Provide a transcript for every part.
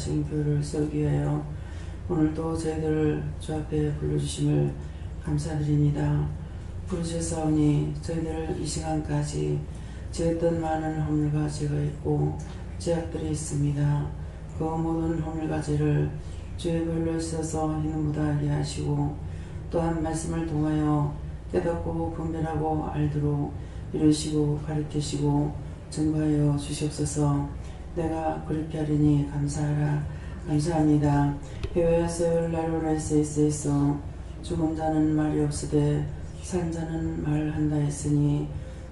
하신 교회를 세우기 위하여 오늘도 저희들을 주 앞에 불러주심을 감사드립니다. 부르셨사오니 저희들 이 시간까지 지었던 많은 허물과 죄가 있고 죄악들이 있습니다. 그 모든 허물과 죄를 주의 별로 있어서 hin무다하게 하시고 또한 말씀을 통하여 깨닫고 분별하고 알도록 이루시고 가르치시고 증거하여 주시옵소서. 내가 그렇게 하리니 감사하라. 감사합니다. 해외에서 라로라이스에서 죽은 자는 말이 없으되 산 자는 말한다 했으니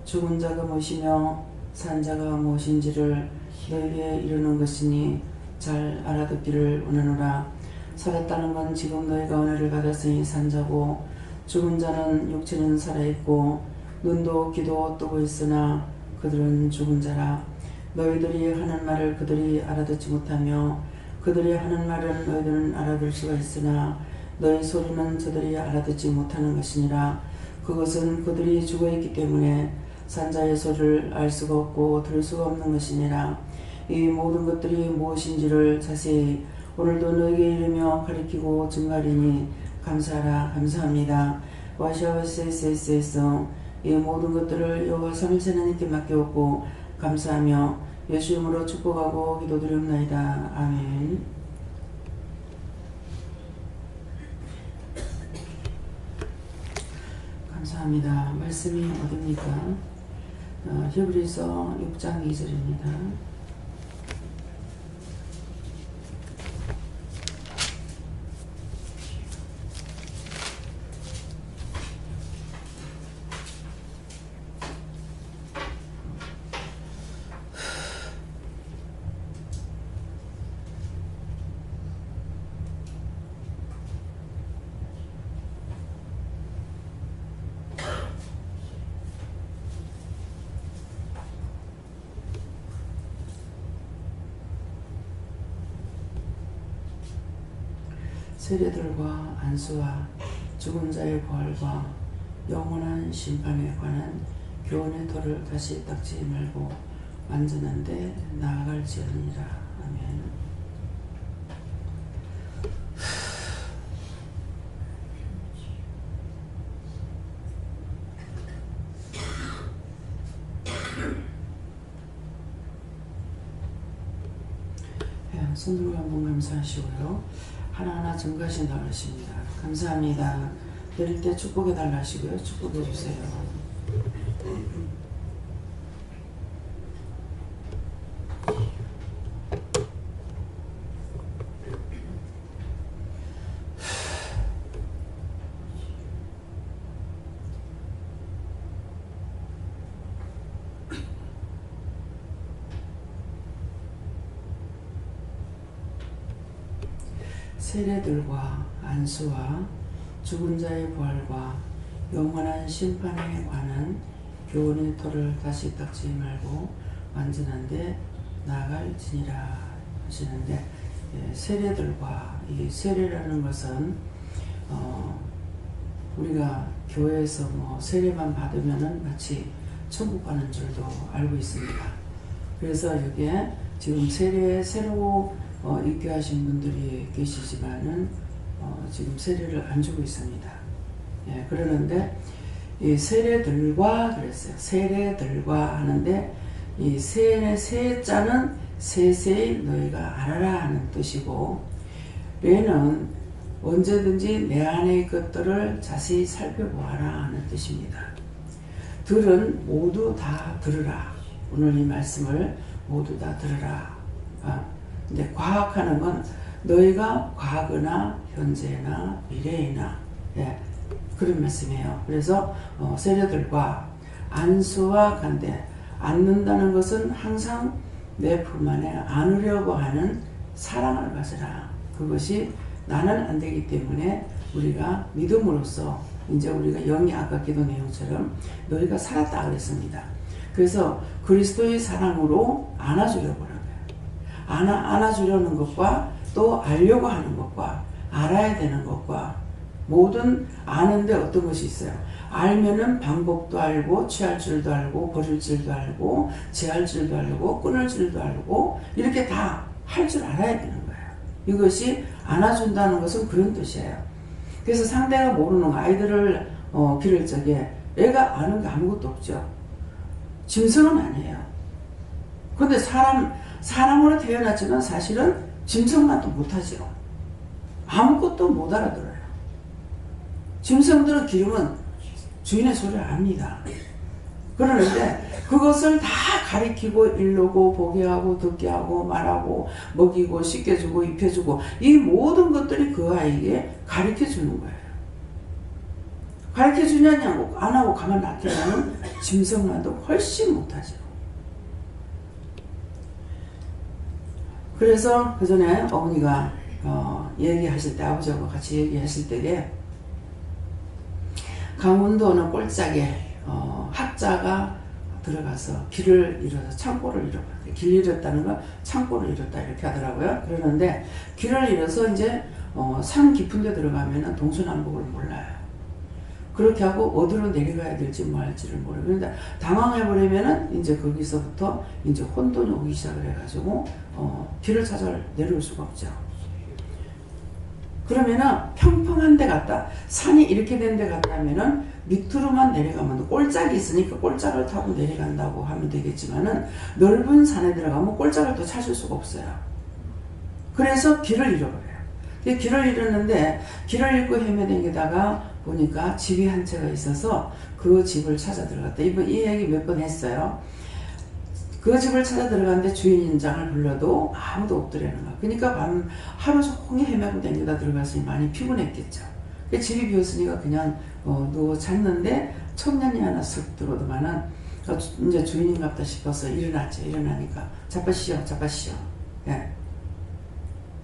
죽은 자가 무엇이며 산 자가 무엇인지를 너희에게 이르는 것이니 잘 알아듣기를 원하노라. 살았다는 건 지금 너희가 은혜를 받았으니 산 자고 죽은 자는 육체는 살아있고 눈도 귀도 뜨고 있으나 그들은 죽은 자라. 너희들이 하는 말을 그들이 알아듣지 못하며 그들이 하는 말은 너희들은 알아들 수가 있으나 너희 소리는 저들이 알아듣지 못하는 것이니라. 그것은 그들이 죽어있기 때문에 산자의 소리를 알 수가 없고 들을 수가 없는 것이니라. 이 모든 것들이 무엇인지를 자세히 오늘도 너에게 이르며 가리키고 증가하리니 감사하라. 감사합니다. 와샤와세세세서 이 모든 것들을 여호와 삼위일체 하나님께 맡겨오고 감사하며 예수 이름으로 축복하고 기도드리옵나이다. 아멘. 감사합니다. 말씀이 어디입니까? 히브리서 6장 2절입니다. 세례들과 안수와 죽은 자의 부활과 영원한 심판에 관한 교훈의 도를 다시 닦지 말고 완전한 데 나아갈지어니라. 아멘. 손들고 한번 감사하시고요. 하나하나 증거하신 달라십니다. 감사합니다. 내릴 때 축복해 달라시고요. 축복해 주세요. 세례들과 안수와 죽은 자의 부활과 영원한 심판에 관한 교훈의 토를 다시 닦지 말고 완전한 데 나아갈지니라 하시는데, 세례들과 이 세례라는 것은 우리가 교회에서 뭐 세례만 받으면은 마치 천국 가는 줄도 알고 있습니다. 그래서 여기에 지금 세례에 새로 입교하신 분들이 계시지만은 지금 세례를 안 주고 있습니다. 예, 그러는데 이 세례들과 그랬어요. 세례들과 하는데 이 세자는 세세히 너희가 알아라 하는 뜻이고, 레는 언제든지 내 안의 것들을 자세히 살펴보아라 하는 뜻입니다. 들은 모두 다 들으라. 오늘 이 말씀을 모두 다 들으라. 근데 과학하는 건 너희가 과거나 현재나 미래나 그런 말씀이에요. 그래서 세례들과 안수와 간대, 안는다는 것은 항상 내 품 안에 안으려고 하는 사랑을 가져라. 그것이 나는 안 되기 때문에 우리가 믿음으로써 이제 우리가 영이 아까 기도 내용처럼 너희가 살았다 그랬습니다. 그래서 그리스도의 사랑으로 안아주려고 하는 거예요. 안아주려는 것과 또 알려고 하는 것과 알아야 되는 것과 모든 아는데 어떤 것이 있어요. 알면은 방법도 알고 취할 줄도 알고 버릴 줄도 알고 제할 줄도 알고 끊을 줄도 알고 이렇게 다 할 줄 알아야 되는 거예요. 이것이 안아준다는 것은 그런 뜻이에요. 그래서 상대가 모르는 거, 아이들을 기를 적에 애가 아는 게 아무것도 없죠. 짐승은 아니에요. 근데 사람으로 태어났지만 사실은 짐승만도 못하죠. 아무것도 못 알아들어요. 짐승들은 기르면 주인의 소리를 압니다. 그러는데 그것을 다 가리키고 일르고 보게 하고 듣게 하고 말하고 먹이고 씻겨주고 입혀주고 이 모든 것들이 그 아이에게 가르쳐주는 거예요. 가르쳐주냐고 안 하고 가만 놔두면 짐승만도 훨씬 못하죠. 그래서 그 전에 어머니가 얘기하실 때, 아버지하고 같이 얘기하실 때에 강원도 어느 꼴짝에 학자가 들어가서 길을 잃어서 창고를 잃어버렸어요. 길 잃었다는 건 창고를 잃었다 이렇게 하더라고요. 그러는데 길을 잃어서 이제 산 깊은 데 들어가면 동서남북을 몰라요. 그렇게 하고 어디로 내려가야 될지 뭐 할지를 모르고 그런데 당황해버리면은 이제 거기서부터 이제 혼돈이 오기 시작을 해가지고 길을 찾아 내려올 수가 없죠. 그러면은 평평한 데 갔다 산이 이렇게 된 데 갔다면은 밑으로만 내려가면 꼴짝이 있으니까 꼴짝을 타고 내려간다고 하면 되겠지만은 넓은 산에 들어가면 꼴짝을 또 찾을 수가 없어요. 그래서 길을 잃어버려요. 길을 잃었는데 길을 잃고 헤매다니다가 보니까 집이 한 채가 있어서 그 집을 찾아 들어갔다. 이 얘기 몇 번 했어요. 그 집을 찾아 들어갔는데 주인장을 불러도 아무도 없더라는 거야. 그러니까 하루 종일 헤매고 다니다 들어갔으니 많이 피곤했겠죠. 집이 비었으니까 그냥 누워 잤는데 청년이 하나 쓱 들어오더만은 이제 주인인갑다 싶어서 일어났죠. 일어나니까 자빠시오. 예.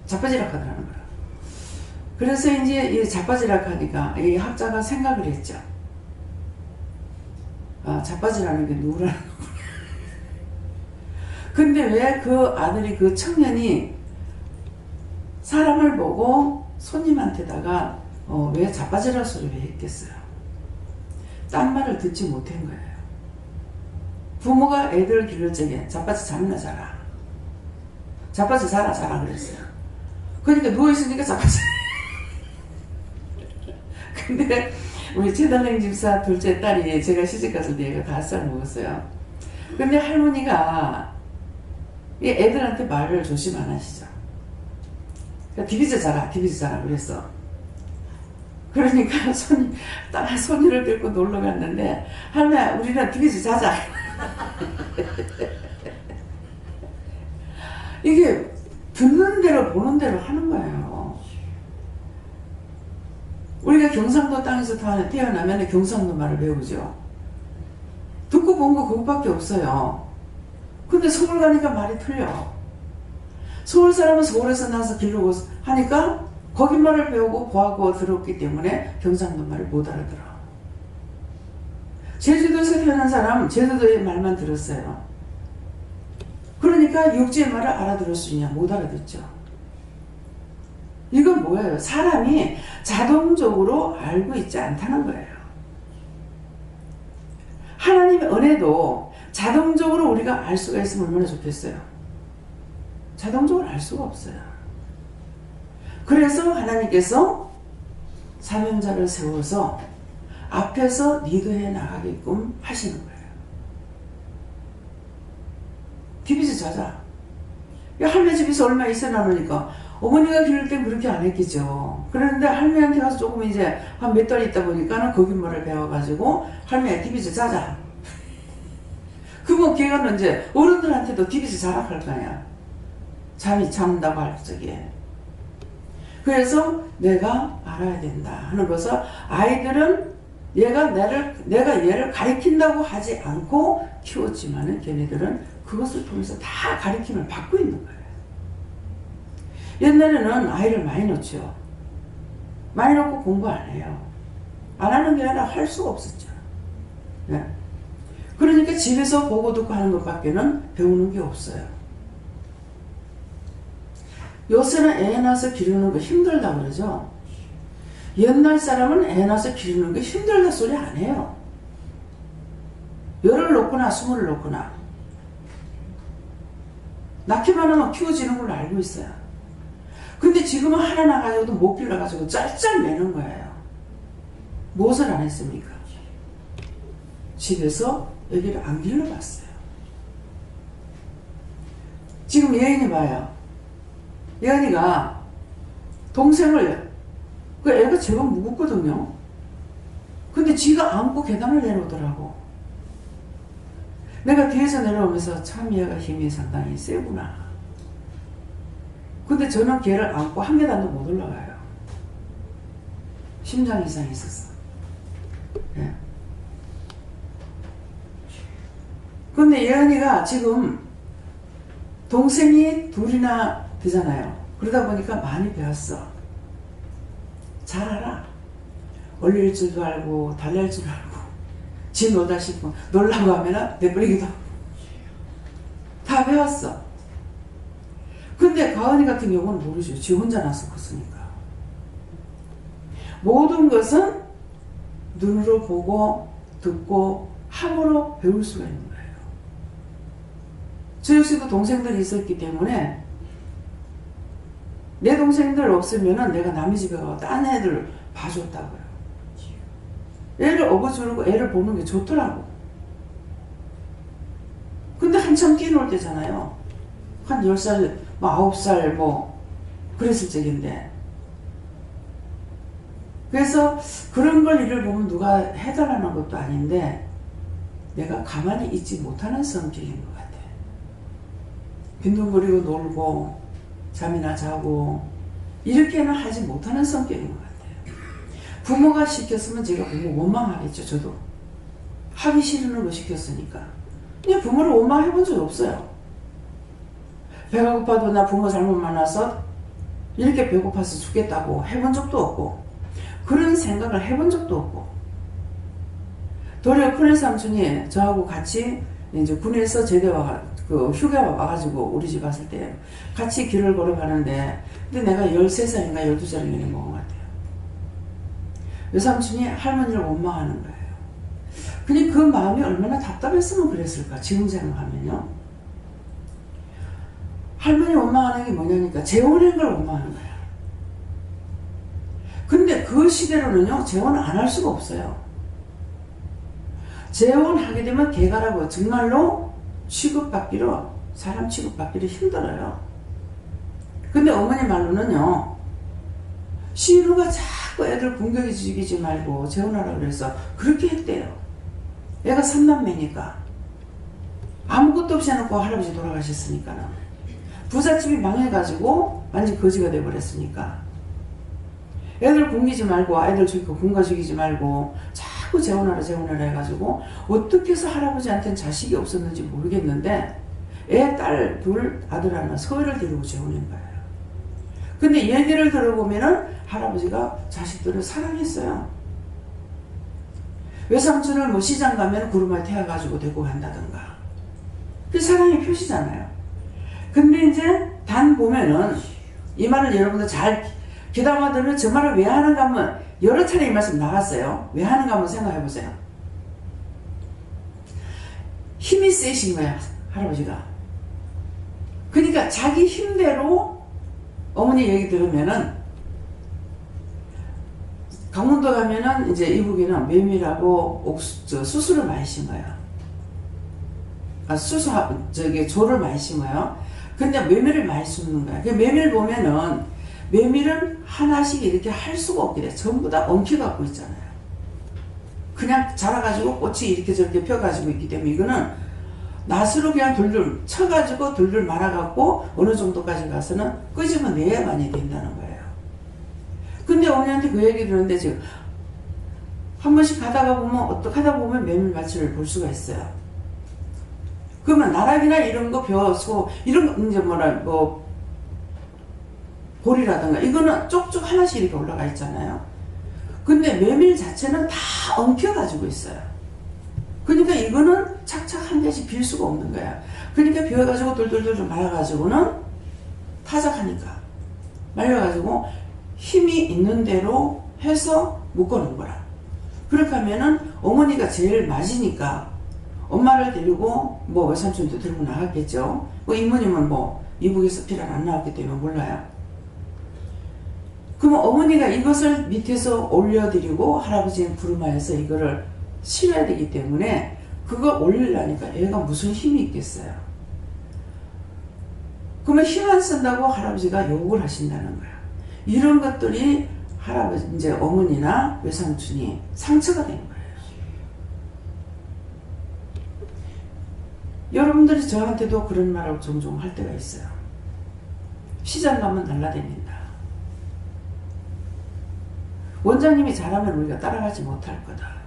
자빠지락 하더라는 거야. 그래서 이제 이 자빠지락 하니까 이 학자가 생각을 했죠. 자빠지라는 게 누구라는 거구나. 근데 왜 그 아들이 그 청년이 사람을 보고 손님한테다가 왜 자빠지라 소리를 했겠어요? 딴 말을 듣지 못한 거예요. 부모가 애들을 기를 적에 자빠지 잠이나 자라. 자빠지 자라 그랬어요. 그러니까 누워있으니까 자빠지. 근데 우리 최단행 집사 둘째 딸이 제가 시집갔을 때 얘가 5살 먹었어요. 근데 할머니가 이 애들한테 말을 조심 안 하시죠. 그러니까 디비즈 자라 그랬어. 그러니까 손녀를 데리고 놀러 갔는데 할머니 우리는 디비즈 자자. 이게 듣는 대로 보는 대로 하는 거예요. 우리가 경상도 땅에서 태어나면 경상도 말을 배우죠. 듣고 본 거 그것밖에 없어요. 근데 서울 가니까 말이 틀려. 서울 사람은 서울에서 나서 기르고 하니까 거기 말을 배우고 보하고 들었기 때문에 경상도 말을 못 알아들어. 제주도에서 태어난 사람 제주도의 말만 들었어요. 그러니까 육지의 말을 알아들을 수 있냐? 못 알아듣죠. 이건 뭐예요? 사람이 자동적으로 알고 있지 않다는 거예요. 하나님의 은혜도 자동적으로 우리가 알 수가 있으면 얼마나 좋겠어요. 자동적으로 알 수가 없어요. 그래서 하나님께서 사명자를 세워서 앞에서 리드해 나가게끔 하시는 거예요. 디비즈 자자. 할머니 집에서 얼마 있어 나누니까 어머니가 기를 땐 그렇게 안 했겠죠. 그런데 할머니한테 가서 조금 이제 한 몇 달 있다 보니까는 거기 말을 배워가지고 할머니 디비즈 자자. 그러면 걔가 이제 어른들한테도 디비즈 자라 할 거야. 잠이 잔다고 할 적에. 그래서 내가 알아야 된다 하는 것을 아이들은 내가 얘를 가리킨다고 하지 않고 키웠지만은 걔네들은 그것을 통해서 다 가리킴을 받고 있는 거예요. 옛날에는 아이를 많이 놓죠. 많이 놓고 공부 안 해요. 안 하는 게 아니라 할 수가 없었죠. 네. 그러니까 집에서 보고 듣고 하는 것밖에는 배우는 게 없어요. 요새는 애 낳아서 기르는 거 힘들다 그러죠. 옛날 사람은 애 낳아서 기르는 게 힘들다 소리 안 해요. 열을 놓거나 20을 놓거나 낳기만 하면 키워지는 걸로 알고 있어요. 근데 지금은 하나 나가지고도 못 길러가지고 짤짤 매는 거예요. 무엇을 안 했습니까? 집에서 애기를 안 길러봤어요. 지금 예은이 봐요. 예은이가 동생을, 그 애가 제법 무겁거든요. 근데 지가 안고 계단을 내려오더라고. 내가 뒤에서 내려오면서 참 얘가 힘이 상당히 세구나. 근데 저는 걔를 안고 한 계단도 못 올라가요. 심장 이상이 있어서. 예. 근데 예은이가 지금 동생이 둘이나 되잖아요. 그러다 보니까 많이 배웠어. 잘 알아. 올릴 줄도 알고 달랠 줄 알고 지 놀다 싶으면 놀라고 하면 내버리기도 하고 다 배웠어. 근데 가은이 같은 경우는 모르죠. 지 혼자 나서 컸으니까. 모든 것은 눈으로 보고 듣고 함으로 배울 수가 있는 거예요. 저 역시도 동생들이 있었기 때문에 내 동생들 없으면은 내가 남의 집에 가서 딴 애들 봐줬다고요. 애를 업어주고 애를 보는 게 좋더라고. 근데 한참 뛰놀 때잖아요. 한 10살, 뭐 9살 뭐 그랬을 적인데. 그래서 그런 걸 일을 보면 누가 해달라는 것도 아닌데 내가 가만히 있지 못하는 성격인 것 같아. 빈둥거리고 놀고 잠이나 자고 이렇게는 하지 못하는 성격인 것 같아요. 부모가 시켰으면 제가 부모 원망하겠죠. 저도 하기 싫은 거 시켰으니까. 그냥 부모를 원망해본 적이 없어요. 배가 고파도 나 부모 잘못 만나서 이렇게 배고파서 죽겠다고 해본 적도 없고 그런 생각을 해본 적도 없고 도리어 큰애 삼촌이 저하고 같이 이제 군에서 제대 휴가 와가지고 우리 집 왔을 때 같이 길을 걸어가는데 근데 내가 13살인가 12살인가 먹은 것 같아요. 외삼촌이 할머니를 원망하는 거예요. 근데 그 마음이 얼마나 답답했으면 그랬을까 지금 생각하면요. 할머니 원망하는 게 뭐냐니까 재혼한 걸 원망하는 거야. 근데 그 시대로는요 재혼을 안 할 수가 없어요. 재혼하게 되면 개가라고 정말로 사람 취급받기로 힘들어요. 근데 어머니 말로는요 시루가 자꾸 애들 공격이 죽이지 말고 재혼하라고 그래서 그렇게 했대요. 애가 3남매니까 아무것도 없이 해놓고 할아버지 돌아가셨으니까 부잣집이 망해가지고 완전 거지가 돼버렸으니까 애들 굶기지 말고 아이들 죽이고 굶가 죽이지 말고 자꾸 재혼하라 해가지고 어떻게 해서 할아버지한테는 자식이 없었는지 모르겠는데 애, 딸, 둘, 아들 하나 서울을 데리고 재혼한 거예요. 근데 얘기를 들어보면은 할아버지가 자식들을 사랑했어요. 외삼촌을 뭐 시장 가면 구름알 태워가지고 데리고 간다든가. 그 사랑의 표시잖아요. 근데 이제 단 보면은 이 말을 여러분들 잘 귀담아 들으면 저 말을 왜 하는가 하면 여러 차례 이 말씀 나갔어요. 왜 하는가 한번 생각해 보세요. 힘이 세신 거야 할아버지가. 그러니까 자기 힘대로 어머니 얘기 들으면은 강원도 가면은 이제 이북에는 메밀하고 수수를 많이 심어요. 조를 많이 심어요. 근데 메밀을 많이 심는 거야. 그 메밀 보면은 메밀은 하나씩 이렇게 할 수가 없게 돼. 전부 다 엉켜갖고 있잖아요. 그냥 자라가지고 꽃이 이렇게 저렇게 펴가지고 있기 때문에 이거는 낫으로 그냥 둘둘 쳐가지고 둘둘 말아갖고 어느 정도까지 가서는 끄집어내야만이 된다는 거예요. 근데 어머니한테 그 얘기 들었는데 지금 한 번씩 가다가 보면 하다 보면 메밀밭을 볼 수가 있어요. 그러면 나락이나 이런 거 벼소 이런 거 이제 뭐 보리라든가 이거는 쪽쪽 하나씩 이렇게 올라가 있잖아요. 근데 메밀 자체는 다 엉켜가지고 있어요. 그러니까 이거는 착착 한 개씩 빌 수가 없는 거야. 그러니까 비워가지고 돌돌돌 말아가지고는 타작하니까 말려가지고 힘이 있는 대로 해서 묶어놓은 거라. 그렇게 하면은 어머니가 제일 맞으니까 엄마를 데리고 뭐 외삼촌도 들고 나갔겠죠. 뭐 이모님은 뭐 이북에서 피를 안 나왔기 때문에 몰라요. 그러면 어머니가 이것을 밑에서 올려드리고 할아버지는 부름하여서 이거를 실어야 되기 때문에 그걸 올리려니까 얘가 무슨 힘이 있겠어요. 그러면 힘 안 쓴다고 할아버지가 욕을 하신다는 거야. 이런 것들이 할아버지, 이제 어머니나 외삼촌이 상처가 된 거예요. 여러분들이 저한테도 그런 말을 종종 할 때가 있어요. 시장 가면 날라다닌다. 원장님이 잘하면 우리가 따라가지 못할 거다.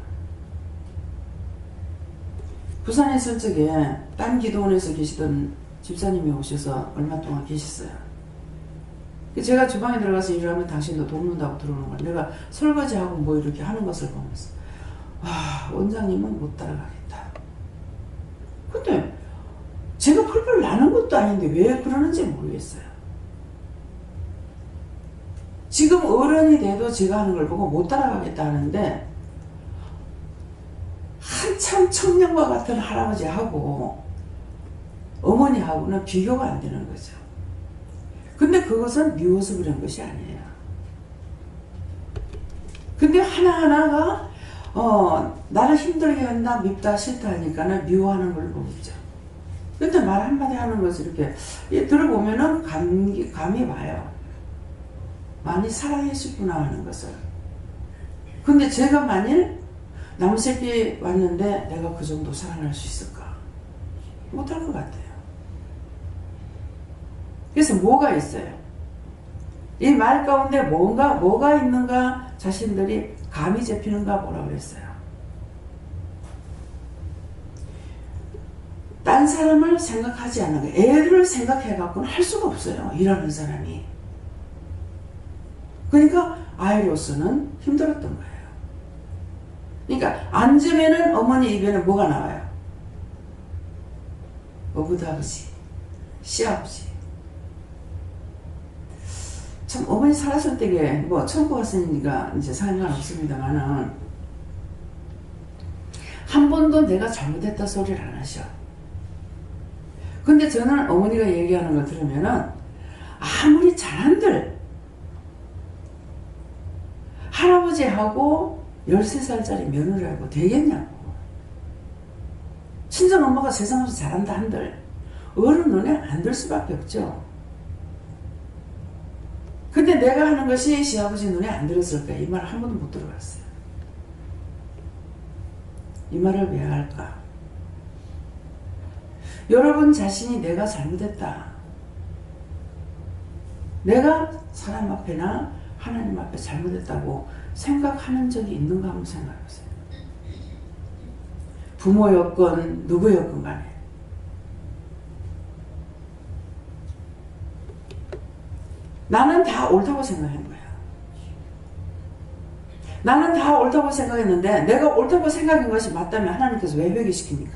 부산에 있을 적에 딴 기도원에서 계시던 집사님이 오셔서 얼마 동안 계셨어요. 제가 주방에 들어가서 일을 하면 당신도 돕는다고 들어오는 거예요. 내가 설거지하고 뭐 이렇게 하는 것을 보면서 와, 원장님은 못 따라가겠다. 근데 제가 펄펄 나는 것도 아닌데 왜 그러는지 모르겠어요. 지금 어른이 돼도 제가 하는 걸 보고 못 따라가겠다 하는데 한참 청년과 같은 할아버지하고 어머니하고는 비교가 안 되는 거죠. 근데 그것은 미워서 그런 것이 아니에요. 근데 하나하나가 나를 힘들게 한다, 밉다, 싫다 하니까는 미워하는 걸 보이죠. 근데 말 한마디 하는 것을 이렇게 들어보면은 감이 와요. 많이 사랑했었구나 하는 것을. 근데 제가 만일 남새끼 왔는데 내가 그 정도 사랑할 수 있을까? 못할 것 같아요. 그래서 뭐가 있어요? 이 말 가운데 뭐가 있는가 자신들이 감이 잡히는가 뭐라 그랬어요. 딴 사람을 생각하지 않는 거예요. 애를 생각해갖고는 할 수가 없어요. 일하는 사람이. 그러니까 아이로서는 힘들었던 거예요. 그러니까 앉으면은 어머니 입에는 뭐가 나와요? 어부드 아버지, 시아버지. 참 어머니 살았을 때에 뭐 천국 갔으니까 이제 상관없습니다만은 한 번도 내가 잘못했다 소리를 안 하셔. 근데 저는 어머니가 얘기하는 걸 들으면은 아무리 잘한들 할아버지하고 13살짜리 며느리하고 되겠냐고. 친정 엄마가 세상에서 잘한다 한들 어른 눈에 안 들 수밖에 없죠. 근데 내가 하는 것이 시아버지 눈에 안 들었을까? 이 말 한 번도 못 들어봤어요. 이 말을 왜 할까? 여러분 자신이 내가 잘못했다. 내가 사람 앞에나 하나님 앞에 잘못했다고 생각하는 적이 있는가 한번 생각해보세요. 부모였건 누구였건 간에. 나는 다 옳다고 생각한 거야. 나는 다 옳다고 생각했는데 내가 옳다고 생각한 것이 맞다면 하나님께서 왜 회개시킵니까?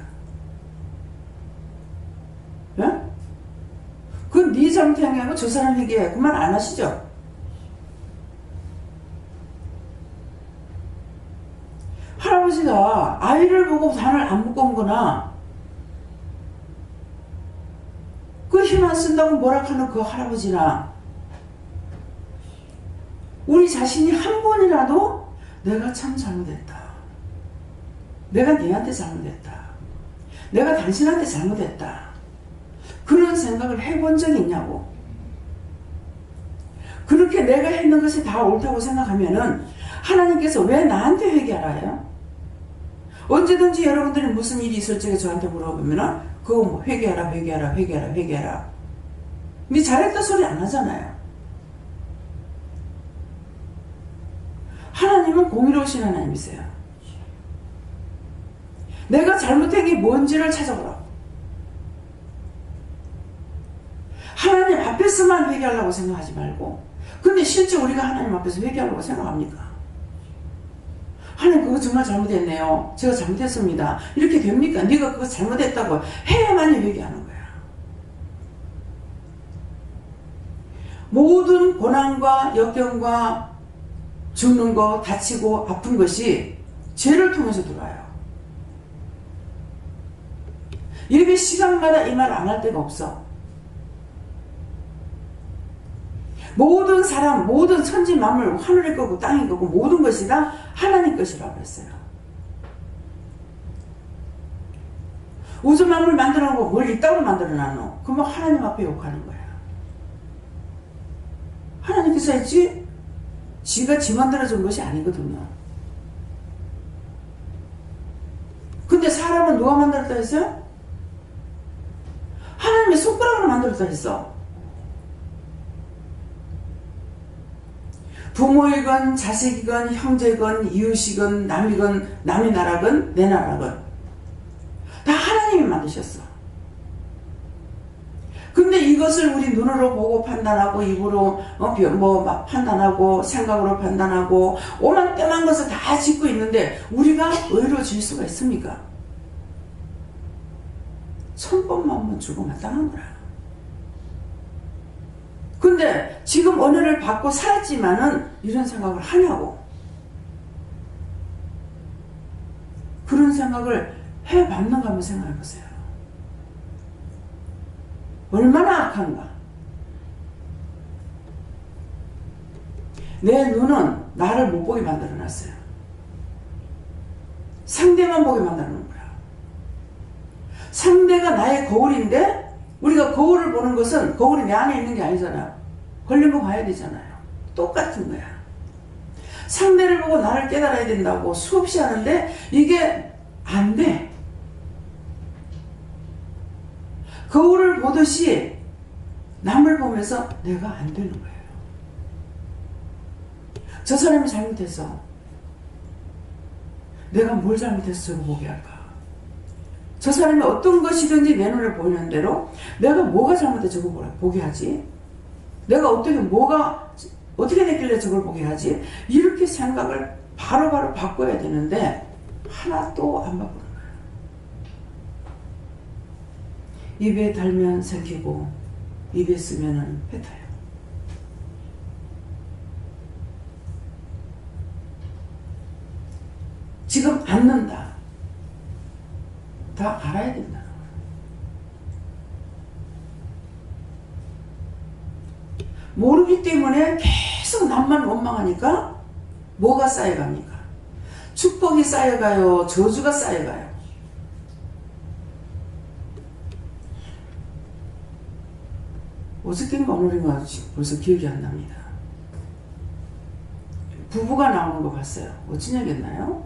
예? 그건 네 잘못한 게 아니고 저 사람 회개해. 그 말 안 하시죠? 할아버지가 아이를 보고 단을 안 묶은 거나 그 힘 안 쓴다고 뭐라 하는 그 할아버지나 우리 자신이 한 번이라도 내가 참 잘못했다. 내가 너한테 잘못했다. 내가 당신한테 잘못했다. 그런 생각을 해본 적이 있냐고. 그렇게 내가 했는 것이 다 옳다고 생각하면은 하나님께서 왜 나한테 회개하라 해요? 언제든지 여러분들이 무슨 일이 있을 적에 저한테 물어보면은 그거 뭐 회개하라. 네 잘했다 소리 안 하잖아요. 하나님은 공의로우신 하나님이세요. 내가 잘못한 게 뭔지를 찾아보라고. 하나님 앞에서만 회개하려고 생각하지 말고. 근데 실제 우리가 하나님 앞에서 회개하려고 생각합니까? 하나님 그거 정말 잘못했네요. 제가 잘못했습니다. 이렇게 됩니까? 네가 그거 잘못했다고 해야만이 회개하는 거야. 모든 고난과 역경과 죽는 거, 다치고 아픈 것이 죄를 통해서 들어와요. 이렇게 시간마다 이 말 안 할 데가 없어. 모든 사람, 모든 천지 만물, 하늘의 거고 땅의 거고 모든 것이 다 하나님 것이라고 했어요. 우주 만물 만들어 놓고 뭘 이따로 만들어 놨노? 그러면 하나님 앞에 욕하는 거야. 하나님께서 했지 지가 지 만들어준 것이 아니거든요. 근데 사람은 누가 만들었다 했어요? 하나님의 손가락으로 만들었다 했어. 부모이건 자식이건 형제건 이웃이건 남이건 남의 나라건 내 나라건 다 하나님이 만드셨어. 근데 이것을 우리 눈으로 보고 판단하고 입으로 판단하고 생각으로 판단하고 오만 때만 것을 다 짓고 있는데 우리가 의로워질 수가 있습니까? 천번만번 주고 마땅한 거라. 근데 지금 은혜를 받고 살았지만은 이런 생각을 하냐고. 그런 생각을 해봤는가 한번 생각해보세요. 얼마나 악한가. 내 눈은 나를 못 보게 만들어놨어요. 상대만 보게 만들어놓은 거야. 상대가 나의 거울인데 우리가 거울을 보는 것은 거울이 내 안에 있는 게 아니잖아요. 걸린 거 봐야 되잖아요. 똑같은 거야. 상대를 보고 나를 깨달아야 된다고 수없이 하는데 이게 안 돼. 거울을 보듯이 남을 보면서 내가 안 되는 거예요. 저 사람이 잘못했어. 내가 뭘 잘못해서 저거 보게 할까? 저 사람이 어떤 것이든지 내 눈에 보이는 대로 내가 뭐가 잘못해 저거 보게 하지? 내가 어떻게 됐길래 저걸 보게 하지? 이렇게 생각을 바로바로 바꿔야 되는데 하나도 안 바꾸는 거예요. 입에 달면 삼키고 입에 쓰면은 뱉어요. 지금 앉는다. 다 알아야 된다. 모르기 때문에 계속 남만 원망하니까 뭐가 쌓여갑니까? 축복이 쌓여가요? 저주가 쌓여가요? 어저께인가 오늘인가 벌써 기억이 안 납니다. 부부가 나오는 거 봤어요. 어찌냐겠나요?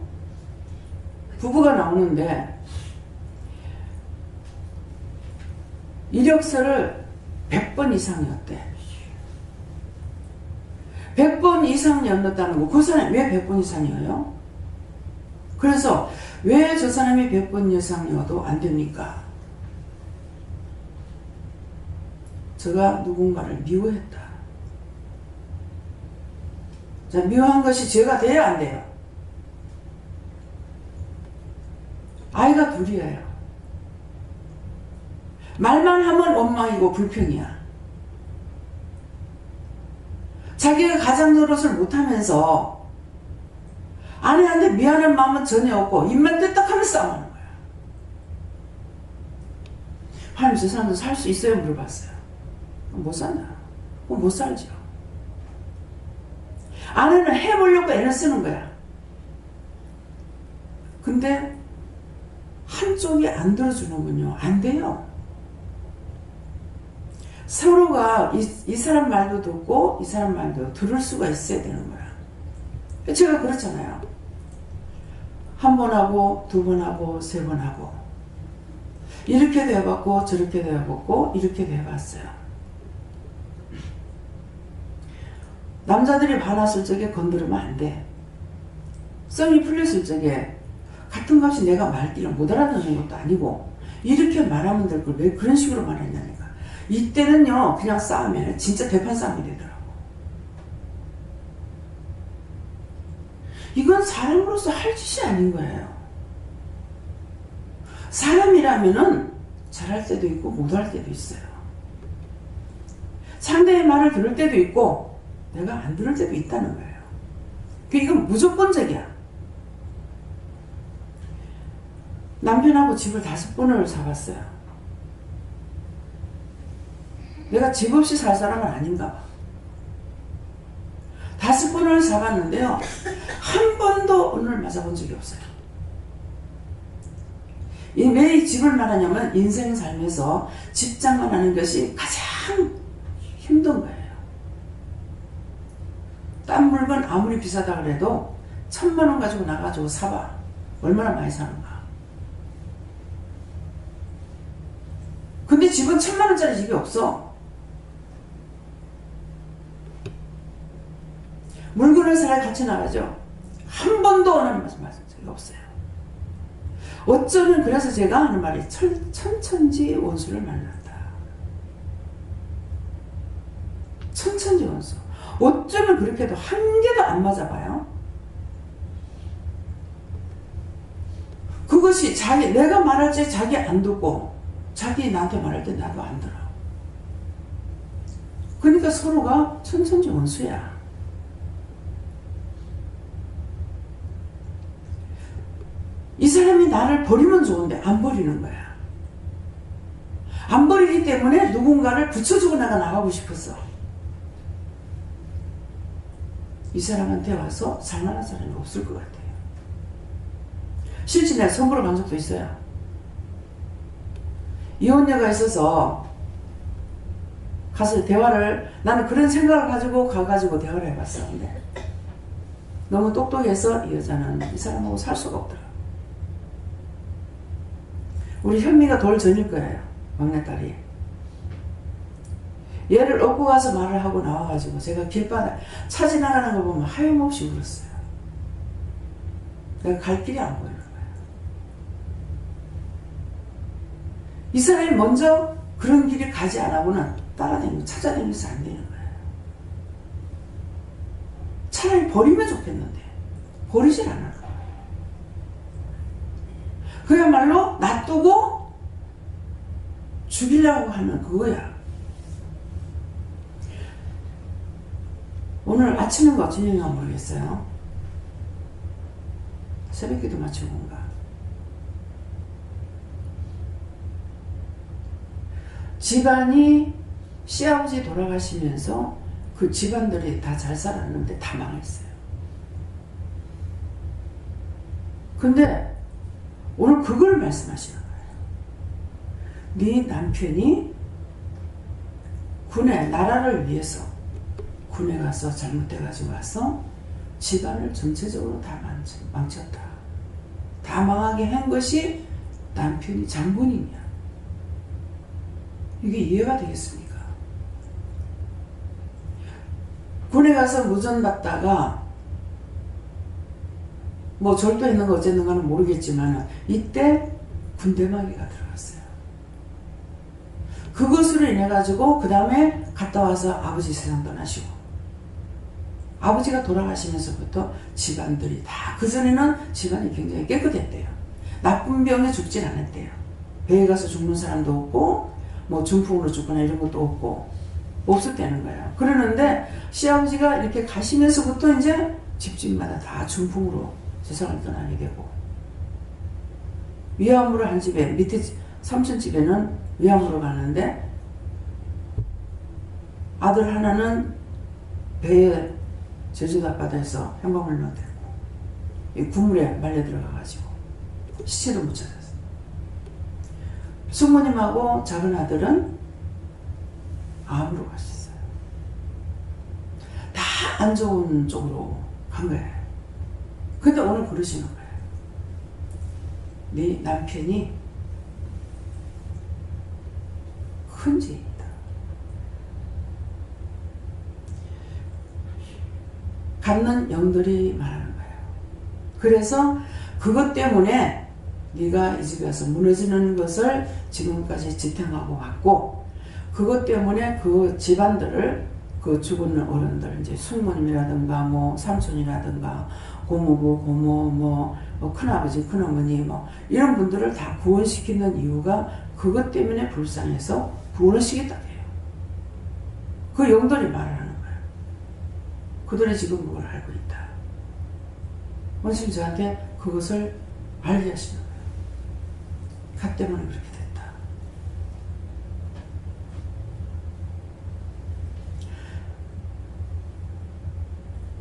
부부가 나오는데 이력서를 100번 이상이었대. 100번 이상 열렸다는 거. 그 사람이 왜 100번 이상이어요? 그래서 왜 저 사람이 100번 이상이어도 안 됩니까? 제가 누군가를 미워했다. 자, 미워한 것이 죄가 돼야 안 돼요? 아이가 둘이에요. 말만 하면 원망이고 불평이야. 자기가 가장 노릇을 못하면서 아내한테 미안한 마음은 전혀 없고 입만 떼떡하면 싸움하는 거야. 하나님 저 사람도 살 수 있어요? 물어봤어요. 못 산다. 못 살죠. 아내는 해보려고 애를 쓰는 거야. 근데 한쪽이 안 들어주는군요. 안 돼요. 서로가 이 사람 말도 듣고 이 사람 말도 들을 수가 있어야 되는 거야. 제가 그렇잖아요. 한 번 하고 두 번 하고 세 번 하고 이렇게도 해봤고 저렇게도 해봤고 이렇게도 해봤어요. 남자들이 화났을 적에 건드리면 안 돼. 썸이 풀렸을 적에 같은 값이 내가 말귀를 못 알아듣는 것도 아니고 이렇게 말하면 될 걸 왜 그런 식으로 말했냐니까. 이때는요 그냥 싸우면 진짜 대판 싸움이 되더라고. 이건 사람으로서 할 짓이 아닌 거예요. 사람이라면은 잘할 때도 있고 못할 때도 있어요. 상대의 말을 들을 때도 있고 내가 안 들을 때도 있다는 거예요. 이건 무조건적이야. 남편하고 집을 5번을 사봤어요. 내가 집 없이 살 사람은 아닌가 봐. 5번을 잡았는데요. 한 번도 오늘 맞아본 적이 없어요. 왜 이 집을 말하냐면 인생 삶에서 집장만 하는 것이 가장 힘든 거예요. 딴 물건 아무리 비싸다 그래도 1000만원 가지고 나가지고 사봐. 얼마나 많이 사는가. 근데 집은 1000만원짜리 집이 없어. 물건을 사러 같이 나가죠. 한 번도 오늘 말씀하신 적이 없어요. 어쩌면 그래서 제가 하는 말이 천천지 원수를 만난다. 천천지 원수. 어쩌면 그렇게도 한 개도 안 맞아봐요. 그것이 내가 말할 때 자기 안 듣고 자기 나한테 말할 때 나도 안 들어. 그러니까 서로가 천천지 원수야. 이 사람이 나를 버리면 좋은데 안 버리는 거야. 안 버리기 때문에 누군가를 붙여주고 내가 나가고 싶었어. 이 사람한테 와서 살만한 사람이 없을 것 같아요. 실제 내가 선물을 간 적도 있어요. 이혼녀가 있어서 가서 대화를, 나는 그런 생각을 가지고 가가지고 대화를 해봤어. 근데 너무 똑똑해서 이 여자는 이 사람하고 살 수가 없더라. 우리 현미가 돌 전일 거예요. 막내딸이. 얘를 업고 가서 말을 하고 나와가지고 제가 길바닥 차 지나가는 걸 보면 하염없이 울었어요. 내가 갈 길이 안 보이는 거예요. 이 사람이 먼저 그런 길을 가지 않아고는 따라다니고 찾아다니면서 안 되는 거예요. 차라리 버리면 좋겠는데 버리질 않아요. 그야말로 놔두고 죽이려고 하는 그거야. 오늘 아침인가 저녁인가 모르겠어요. 새벽기도 마치고 온가. 집안이 시아버지 돌아가시면서 그 집안들이 다 잘 살았는데 다 망했어요. 근데 오늘 그걸 말씀하시는 거예요. 네 남편이 군에 나라를 위해서 군에 가서 잘못돼가지고 와서 집안을 전체적으로 다 망쳤다. 다 망하게 한 것이 남편이 장본인이야. 이게 이해가 되겠습니까? 군에 가서 무전받다가 뭐 절도했는 거 어쨌는가는 모르겠지만 이때 군대마귀가 들어갔어요. 그것으로 인해 가지고 그 다음에 갔다 와서 아버지 세상 떠나시고 아버지가 돌아가시면서부터 집안들이 다, 그전에는 집안이 굉장히 깨끗했대요. 나쁜 병에 죽진 않았대요. 배에 가서 죽는 사람도 없고 뭐 중풍으로 죽거나 이런 것도 없고 없었다는 거예요. 그러는데 시아버지가 이렇게 가시면서부터 이제 집집마다 다 중풍으로 세상을 떠나게 되고, 위암으로 한 집에, 밑에 삼촌 집에는 위암으로 가는데 아들 하나는 배에 제주도 앞바다에서 형광물 넣어대고 이 국물에 말려 들어가가지고 시체도 못 찾았어요. 숙모님하고 작은 아들은 암으로 가셨어요. 다 안 좋은 쪽으로 간 거예요. 근데 오늘 그러시는 거예요. 네 남편이 큰 죄입니다. 갖는 영들이 말하는 거예요. 그래서 그것 때문에 네가 이 집에 와서 무너지는 것을 지금까지 지탱하고 왔고, 그것 때문에 그 집안들을, 그 죽은 어른들, 이제 숙모님이라든가 뭐 삼촌이라든가 고모부, 고모, 뭐 큰아버지, 큰어머니 뭐 이런 분들을 다 구원시키는 이유가 그것 때문에 불쌍해서 구원을 시켰다고 해요. 그 영들이 말을 하는 거예요. 그들이 지금 그걸 알고 있다. 원수님 저한테 그것을 알게 하시는 거예요. 가 때문에 그렇게 됐다.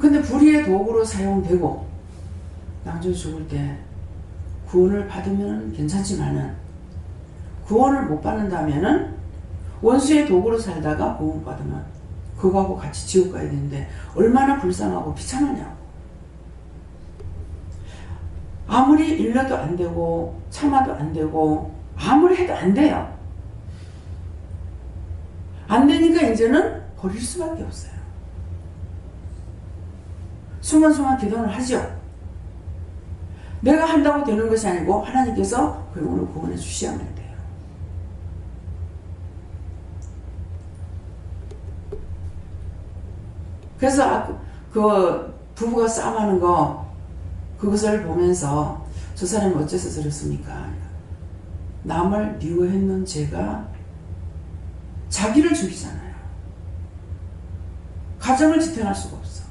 근데 불의의 도구로 사용되고 나중에 죽을 때 구원을 받으면 괜찮지만은 구원을 못 받는다면은 원수의 도구로 살다가 구원 받으면 그거하고 같이 지옥 가야 되는데 얼마나 불쌍하고 비참하냐고. 아무리 일러도 안 되고 참아도 안 되고 아무리 해도 안 돼요. 안 되니까 이제는 버릴 수밖에 없어요. 순간순간 기도를 하죠. 내가 한다고 되는 것이 아니고 하나님께서 그 영혼을 구원해 주셔야만 돼요. 그래서 그 부부가 싸움하는 거 그것을 보면서 저 사람이 어째서 저랬습니까? 남을 미워했는 죄가 자기를 죽이잖아요. 가정을 지탱할 수가 없어.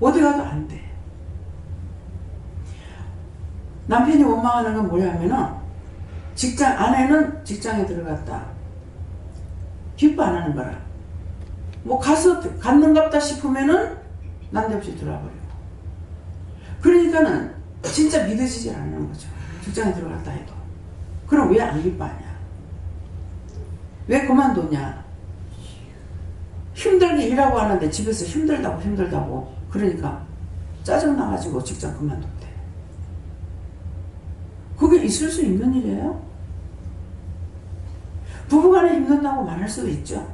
어디 가도 안 돼. 남편이 원망하는 건 뭐냐면은 아내는 직장에 들어갔다. 기뻐 안 하는 거라. 뭐 가서 갔는갑다 싶으면은 난데없이 들어와버리고. 그러니까는 진짜 믿어지지 않는 거죠. 직장에 들어갔다 해도. 그럼 왜 안 기뻐하냐? 왜 그만두냐? 힘들게 일하고 하는데 집에서 힘들다고 그러니까 짜증나가지고 직장 그만뒀대. 그게 있을 수 있는 일이에요? 부부간에 힘든다고 말할 수도 있죠.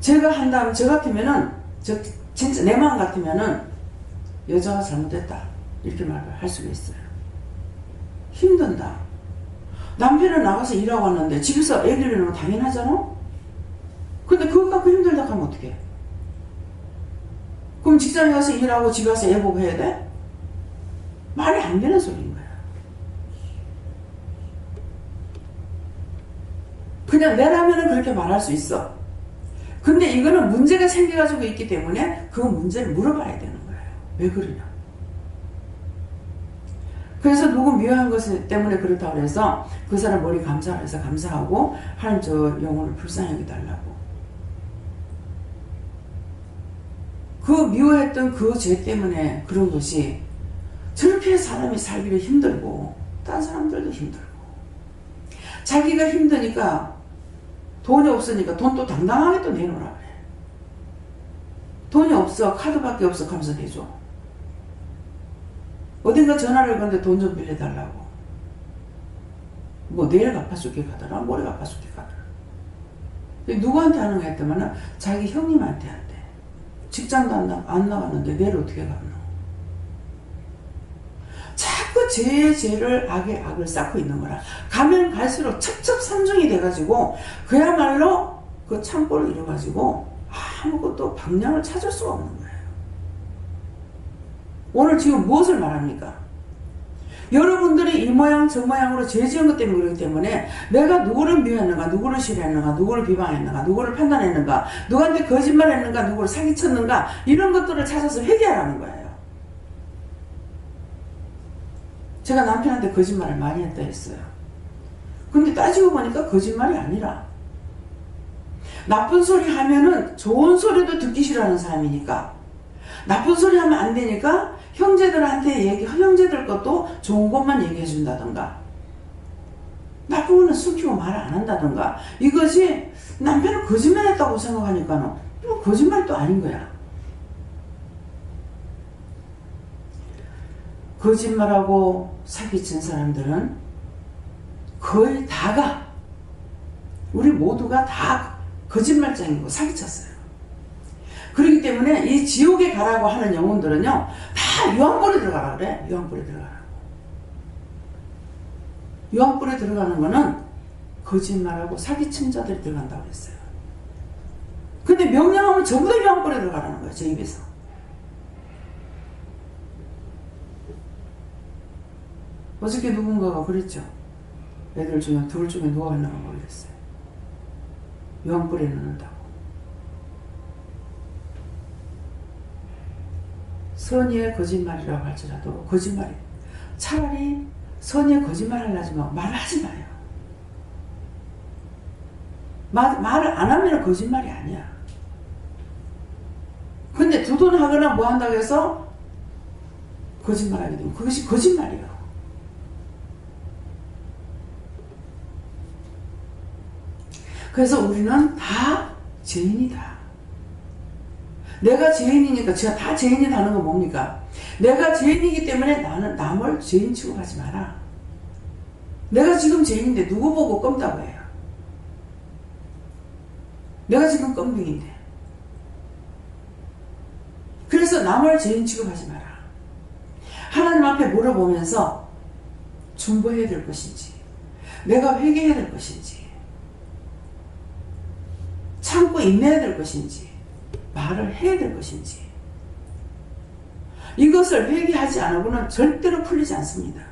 제가 한다면 저 같으면은 진짜 내 마음 같으면은 여자가 잘못했다 이렇게 말을 할 수가 있어요. 힘든다. 남편은 나가서 일하고 왔는데 집에서 애기를 낳으면 당연하잖아. 근데 그것 갖고 힘들다 하면 어떡해? 그럼 직장에 가서 일하고 집에 와서 애 보고 해야 돼? 말이 안 되는 소리인 거야. 그냥 내라면은 그렇게 말할 수 있어. 근데 이거는 문제가 생겨가지고 있기 때문에 그 문제를 물어봐야 되는 거예요. 왜 그러냐. 그래서 누구 미워한 것 때문에 그렇다고 해서 그 사람 머리 감사해서 감사하고 하나님 저 영혼을 불쌍히 달라고. 그 미워했던 그 죄 때문에 그런 것이 저렇게 사람이 살기를 힘들고 다른 사람들도 힘들고 자기가 힘드니까 돈이 없으니까 돈 또 당당하게 또 내놓으라 그래. 돈이 없어. 카드밖에 없어. 하면서 내줘. 어딘가 전화를 건데 돈 좀 빌려달라고. 뭐 내일 갚아줄게 가더라. 모레 갚아줄게 가더라. 누구한테 하는 거 했더만은 자기 형님한테 한대. 직장도 안 나갔는데 내일 어떻게 갔노? 자꾸 죄를 악에 악을 쌓고 있는 거라. 가면 갈수록 첩첩산중이 돼가지고 그야말로 그 창고를 잃어가지고 아무것도 방향을 찾을 수가 없는 거예요. 오늘 지금 무엇을 말합니까? 여러분들이 이 모양 저 모양으로 죄 지은 것 때문에 그렇기 때문에 내가 누구를 미워했는가, 누구를 싫어했는가, 누구를 비방했는가, 누구를 판단했는가, 누구한테 거짓말했는가, 누구를 사기쳤는가 이런 것들을 찾아서 회개하라는 거예요. 제가 남편한테 거짓말을 많이 했다 했어요. 근데 따지고 보니까 거짓말이 아니라 나쁜 소리 하면은 좋은 소리도 듣기 싫어하는 사람이니까 나쁜 소리 하면 안 되니까 형제들한테 형제들 것도 좋은 것만 얘기해 준다던가 나쁜 거는 숨기고 말을 안 한다던가 이것이 남편은 거짓말했다고 생각하니까는 이거 거짓말도 아닌 거야. 거짓말하고 사기친 사람들은 거의 다가 우리 모두가 다 거짓말장이고 사기쳤어요. 그렇기 때문에 이 지옥에 가라고 하는 영혼들은요 다 유황불에 들어가라 그래. 유황불에 들어가라고. 유황불에 들어가는 거는 거짓말하고 사기친 자들이 들어간다고 했어요. 근데 명령하면 전부 다 유황불에 들어가라는 거예요. 제 입에서. 어저께 누군가가 그랬죠. 애들 중에 둘 중에 누가 하나가 모르겠어요. 유황불에 넣는다고. 선의의 거짓말이라고 할지라도 거짓말이 차라리 선의의 거짓말 하려지 마. 말을 하지 마요. 말을 안 하면 거짓말이 아니야. 근데 두둔하거나 뭐 한다고 해서 거짓말하게 되면 그것이 거짓말이에요. 그래서 우리는 다 죄인이다. 내가 죄인이니까 제가 다 죄인이라는 건 뭡니까? 내가 죄인이기 때문에 나는 남을 죄인 취급하지 마라. 내가 지금 죄인인데 누구 보고 껌다고 해요? 내가 지금 껌둥인데. 그래서 남을 죄인 취급하지 마라. 하나님 앞에 물어보면서 중보해야 될 것인지, 내가 회개해야 될 것인지, 참고 인내해야 될 것인지, 말을 해야 될 것인지, 이것을 회개하지 않으고는 절대로 풀리지 않습니다.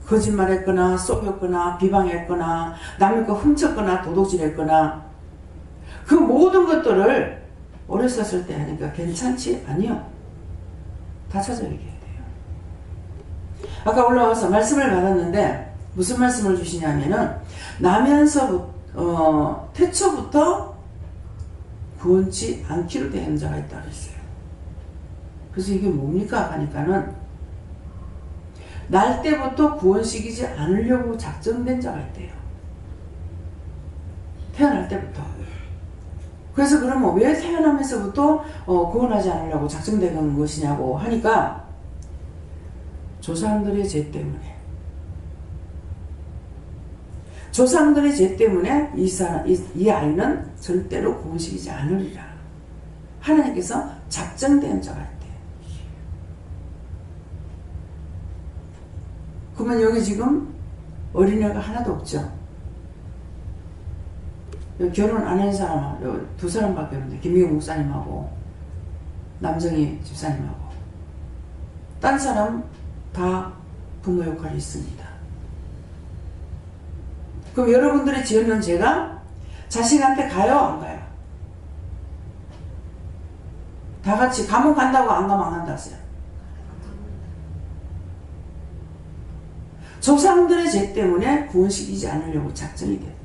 거짓말했거나 속였거나 비방했거나 남의 거 훔쳤거나 도둑질했거나 그 모든 것들을 오래 썼을 때 하니까 괜찮지? 아니요. 다 찾아 얘기해야 돼요. 아까 올라와서 말씀을 받았는데 무슨 말씀을 주시냐면은 나면서 태초부터 구원치 않기로 된 자가 있다 그랬어요. 그래서 이게 뭡니까? 하니까는 날 때부터 구원시키지 않으려고 작정된 자가 있대요. 태어날 때부터. 그래서 그러면 왜 태어나면서부터 구원하지 않으려고 작정된 것이냐고 하니까 조상들의 죄 때문에, 조상들의 죄 때문에 이 아이는 절대로 구원시키지 않으리라. 하나님께서 작정된 자가 있대요. 그러면 여기 지금 어린애가 하나도 없죠. 결혼 안 한 사람 두 사람밖에 없는데 김미경 목사님하고 남정희 집사님하고 딴 사람 다 부모 역할이 있습니다. 그럼 여러분들이 지은 죄가 자식한테 가요? 안 가요? 다 같이 가면 간다고 안 가면 안 간다 하세요. 조상들의 죄 때문에 구원시키지 않으려고 작정이 됐대.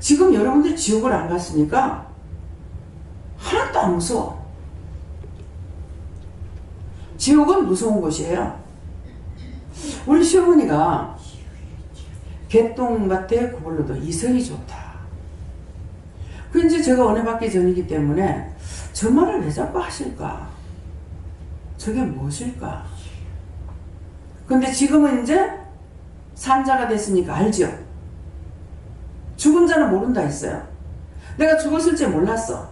지금 여러분들이 지옥을 안 갔으니까 하나도 안 무서워. 지옥은 무서운 곳이에요. 우리 시어머니가 개똥밭에 구불러도 이성이 좋다. 그 이제 제가 은혜 받기 전이기 때문에 저 말을 왜 자꾸 하실까? 저게 무엇일까? 근데 지금은 이제 산자가 됐으니까 알죠? 죽은 자는 모른다 했어요. 내가 죽었을 줄 몰랐어.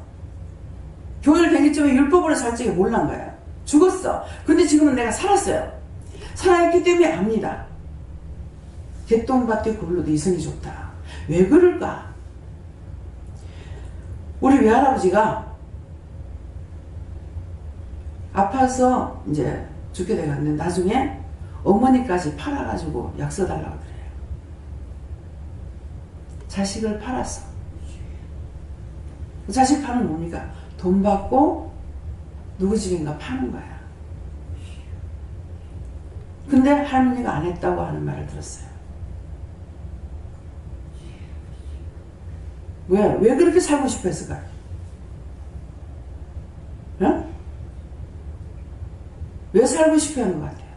교회를 다니기 전에 율법으로 살 적에 몰란 거야. 죽었어. 근데 지금은 내가 살았어요. 살아있기 때문에 압니다. 개똥밭에 굴러도 이성이 좋다. 왜 그럴까? 우리 외할아버지가 아파서 이제 죽게 돼갔는데 나중에 어머니까지 팔아가지고 약 써달라고 그래요. 자식을 팔았어. 자식 파는 뭡니까? 돈 받고 누구 집인가 파는 거야. 근데 할머니가 안 했다고 하는 말을 들었어요. 왜 그렇게 살고 싶어 했을까요? 어? 왜 살고 싶어 하는 것 같아요?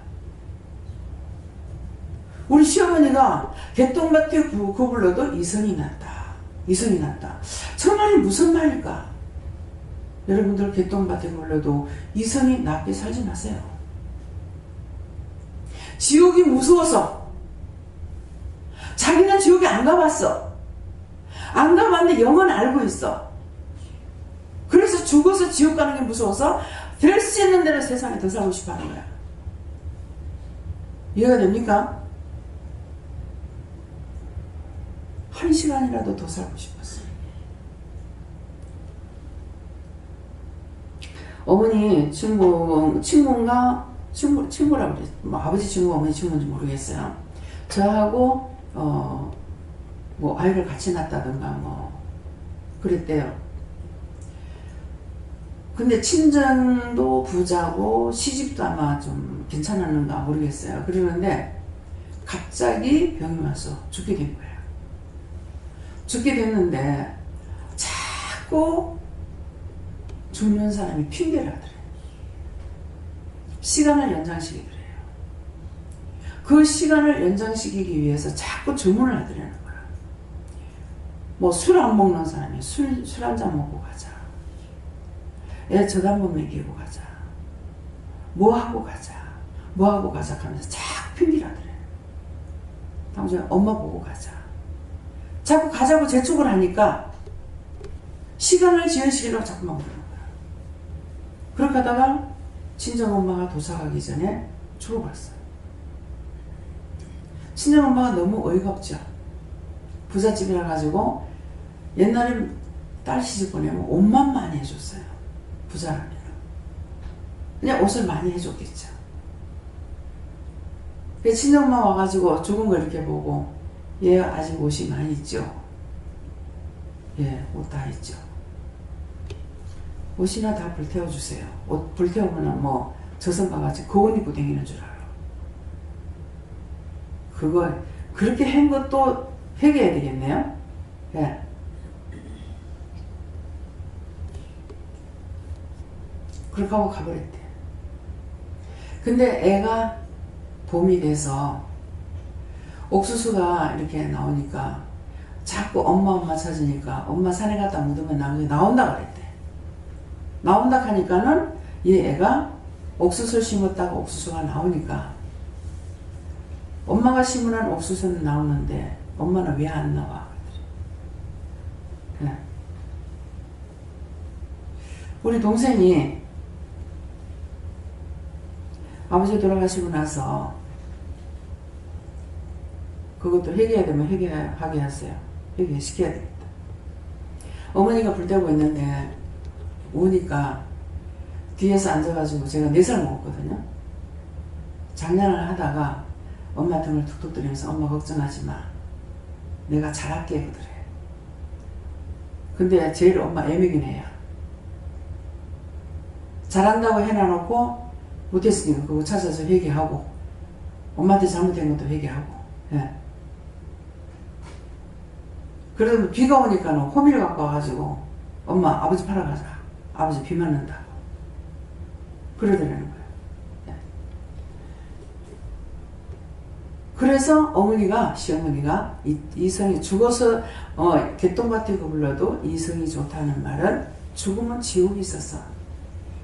우리 시어머니가 개똥밭에 구불러도 이성이 났다. 이성이 났다. 저 말이 무슨 말일까? 여러분들 개똥밭에 굴러도 이성이 낮게 살지 마세요. 지옥이 무서워서 자기는 지옥에 안 가봤어. 안 가봤는데 영은 알고 있어. 그래서 죽어서 지옥 가는 게 무서워서 될 수 있는 대로 세상에 더 살고 싶어 하는 거야. 이해가 됩니까? 한 시간이라도 더 살고 싶었어요. 어머니 친구라고 그랬어요. 뭐 아버지 친구, 어머니 친구인지 모르겠어요. 저하고 뭐 아이를 같이 낳았다든가 뭐 그랬대요. 근데 친정도 부자고 시집도 아마 좀 괜찮았는가 모르겠어요. 그러는데 갑자기 병이 와서 죽게 된 거예요. 죽게 됐는데 자꾸 죽는 사람이 핑계를 하더래요. 시간을 연장시키더래요. 그 시간을 연장시키기 위해서 자꾸 주문을 하더라는 거야. 뭐 술 안 먹는 사람이 술 한 잔 먹고 가자. 애 젖 한 번 먹이고 가자. 뭐 하고 가자. 뭐 하고 가자 하면서 자꾸 핑계를 하더래요. 당장 엄마 보고 가자. 자꾸 가자고 재촉을 하니까 시간을 지연시키려고 자꾸만 그러는 거야. 그렇게 하다가 친정엄마가 도착하기 전에 죽어버렸어요. 친정엄마가 너무 어이가 없죠. 부잣집이라 가지고 옛날에 딸 시집 보내면 옷만 많이 해줬어요. 부자라면. 그냥 옷을 많이 해줬겠죠. 친정엄마 와가지고 죽은 거 이렇게 보고 얘 아직 옷이 많이 있죠. 예, 옷 다 있죠. 옷이나 다 불태워주세요. 옷 불태우면 뭐 저승가같이 그 옷 입고 다니는 줄 알아. 그거 그렇게 한 것도 회개해야 되겠네요. 예. 그렇게 하고 가버렸대. 근데 애가 봄이 돼서 옥수수가 이렇게 나오니까 자꾸 엄마 찾으니까 엄마 산에 갔다 묻으면 나온다 그랬대. 나온다 하니까는 이 애가 옥수수를 심었다가 옥수수가 나오니까 엄마가 심은 옥수수는 나오는데 엄마는 왜 안 나와? 네. 우리 동생이 아버지 돌아가시고 나서 그것도 회개해야 되면 회개하게 하세요. 회개시켜야 되겠다. 어머니가 불태우고 있는데 우니까 뒤에서 앉아가지고 제가 4살 먹었거든요. 장난을 하다가 엄마 등을 툭툭 때리면서 엄마 걱정하지 마. 내가 잘할게 그러래. 근데 제일 엄마 애매긴 해요. 잘한다고 해놔놓고 못했으니까 그거 찾아서 회개하고 엄마한테 잘못된 것도 회개하고. 예. 그래도 비가 오니까 호미를 갖고 와가지고 엄마 아버지 팔아가자. 아버지 비 맞는다고. 그러더라는 거예요. 예. 그래서 어머니가 시어머니가 이성이 죽어서 개똥밭이고 불러도 이성이 좋다는 말은 죽으면 지옥이 있었어.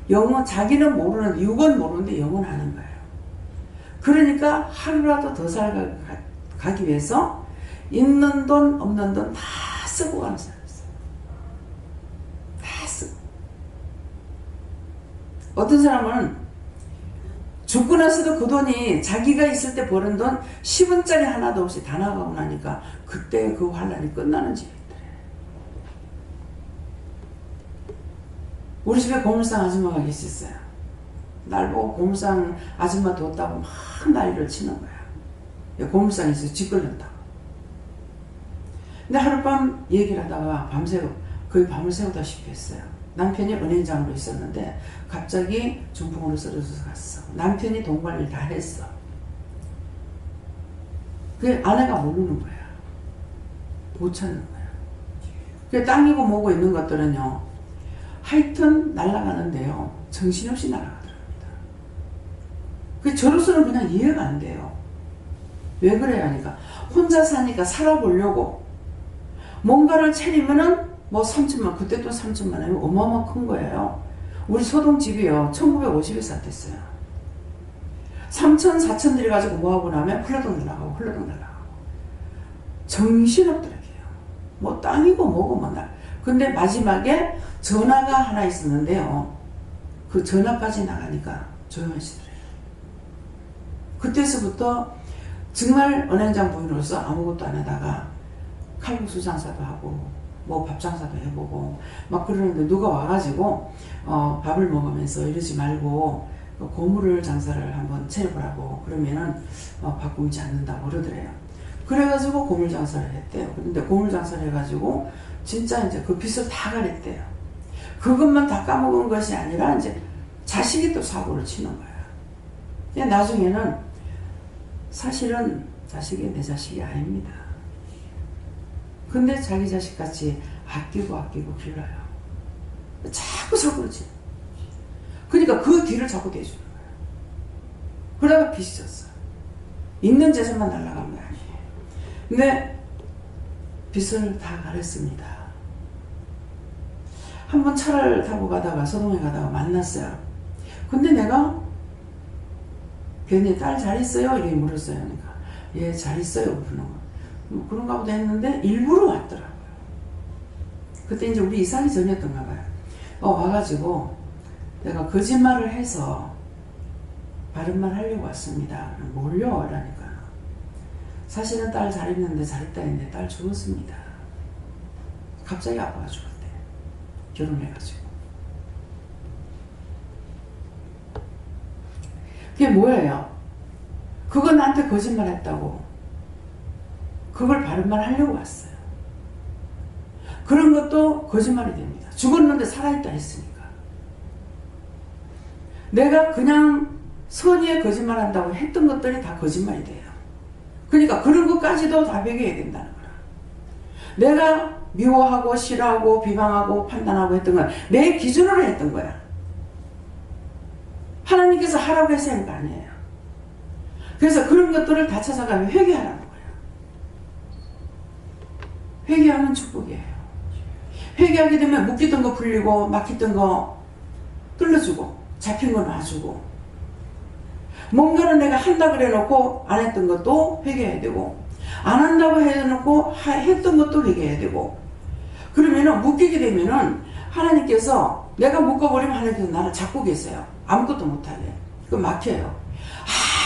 영은 자기는 모르는 육은 모르는데 영은 아는 거예요. 그러니까 하루라도 더 살아가기 위해서 있는 돈 없는 돈 다 쓰고 가는 사람이었어요. 다 쓰고. 어떤 사람은 죽고 나서도 그 돈이 자기가 있을 때 버는 돈 10원짜리 하나도 없이 다 나가고 나니까 그때 그 환란이 끝나는 집이 있더래. 우리 집에 고물상 아줌마가 계셨어요. 날 보고 고물상 아줌마 뒀다고 막 난리를 치는 거야. 고물상에서 쥐끌렸다고. 근데 하룻밤 얘기를 하다가 밤새고 거의 밤을 새우다시피 했어요. 남편이 은행장으로 있었는데 갑자기 중풍으로 쓰러져서 갔어. 남편이 돈 관리를 다 했어. 그 아내가 모르는 거야. 못 찾는 거야. 그 땅이고 뭐고 있는 것들은요. 하여튼 날아가는데요. 정신없이 날아가더랍니다. 그 저로서는 그냥 이해가 안 돼요. 왜 그래요? 하니까 혼자 사니까 살아보려고 뭔가를 차리면은 뭐 3천만, 그때 또 3천만 원이면 어마어마 큰 거예요. 우리 소동 집이요. 1950에 샀댔어요. 3천, 4천 들여가지고 뭐하고 나면 흘러덩 날아가고 흘러덩 날아가고. 정신없더라고요. 뭐 땅이고 뭐고 뭐 날. 근데 마지막에 전화가 하나 있었는데요. 그 전화까지 나가니까 조용하시더래요. 그때서부터 정말 은행장 부인으로서 아무것도 안 하다가 칼국수 장사도 하고 뭐 밥 장사도 해보고 막 그러는데 누가 와가지고 밥을 먹으면서 이러지 말고 고물 장사를 한번 차려보라고 그러면은 밥 굶지 않는다고 그러더래요. 그래가지고 고물 장사를 했대요. 근데 고물 장사를 해가지고 진짜 이제 그 빚을 다 가렸대요. 그것만 다 까먹은 것이 아니라 이제 자식이 또 사고를 치는 거야. 근데 나중에는 사실은 자식이 내 자식이 아닙니다. 근데 자기 자식같이 아끼고 길러요. 자꾸 그러지. 그러니까 그 뒤를 자꾸 대주는 거야. 그러다가 빚이 졌어. 있는 재산만 날라간 거 아니에요. 근데 빚을 다 갚았습니다. 한번 차를 타고 가다가 서동에 가다가 만났어요. 근데 내가 괜히 딸 잘 있어요? 이렇게 물었어요. 그러니까 예, 잘 있어요. 그런가 보다 했는데 일부러 왔더라고요. 그때 이제 우리 이사하기 전이었던가 봐요. 와가지고 내가 거짓말을 해서 바른 말 하려고 왔습니다. 뭘요? 이러니까 사실은 딸 잘 있는데 잘 있다 했는데 딸 죽었습니다. 갑자기 아빠가 죽었대. 결혼해가지고. 그게 뭐예요? 그거 나한테 거짓말 했다고. 그걸 바른 말 하려고 왔어요. 그런 것도 거짓말이 됩니다. 죽었는데 살아있다 했으니까. 내가 그냥 선의의 거짓말 한다고 했던 것들이 다 거짓말이 돼요. 그러니까 그런 것까지도 다 배겨야 된다는 거야. 내가 미워하고 싫어하고 비방하고 판단하고 했던 건 내 기준으로 했던 거야. 하나님께서 하라고 해서 한 거 아니에요. 그래서 그런 것들을 다 찾아가면 회개하라는 거예요. 회개하면 축복이에요. 회개하게 되면 묶였던 거 풀리고 막혔던 거 뚫어주고 잡힌 거 놔주고 뭔가를 내가 한다 그래 놓고 안 했던 것도 회개해야 되고 안 한다고 해놓고 했던 것도 회개해야 되고 그러면은 묶이게 되면은 하나님께서 내가 묶어버리면 하나님께서 나를 잡고 계세요. 아무것도 못하게. 그거 막혀요.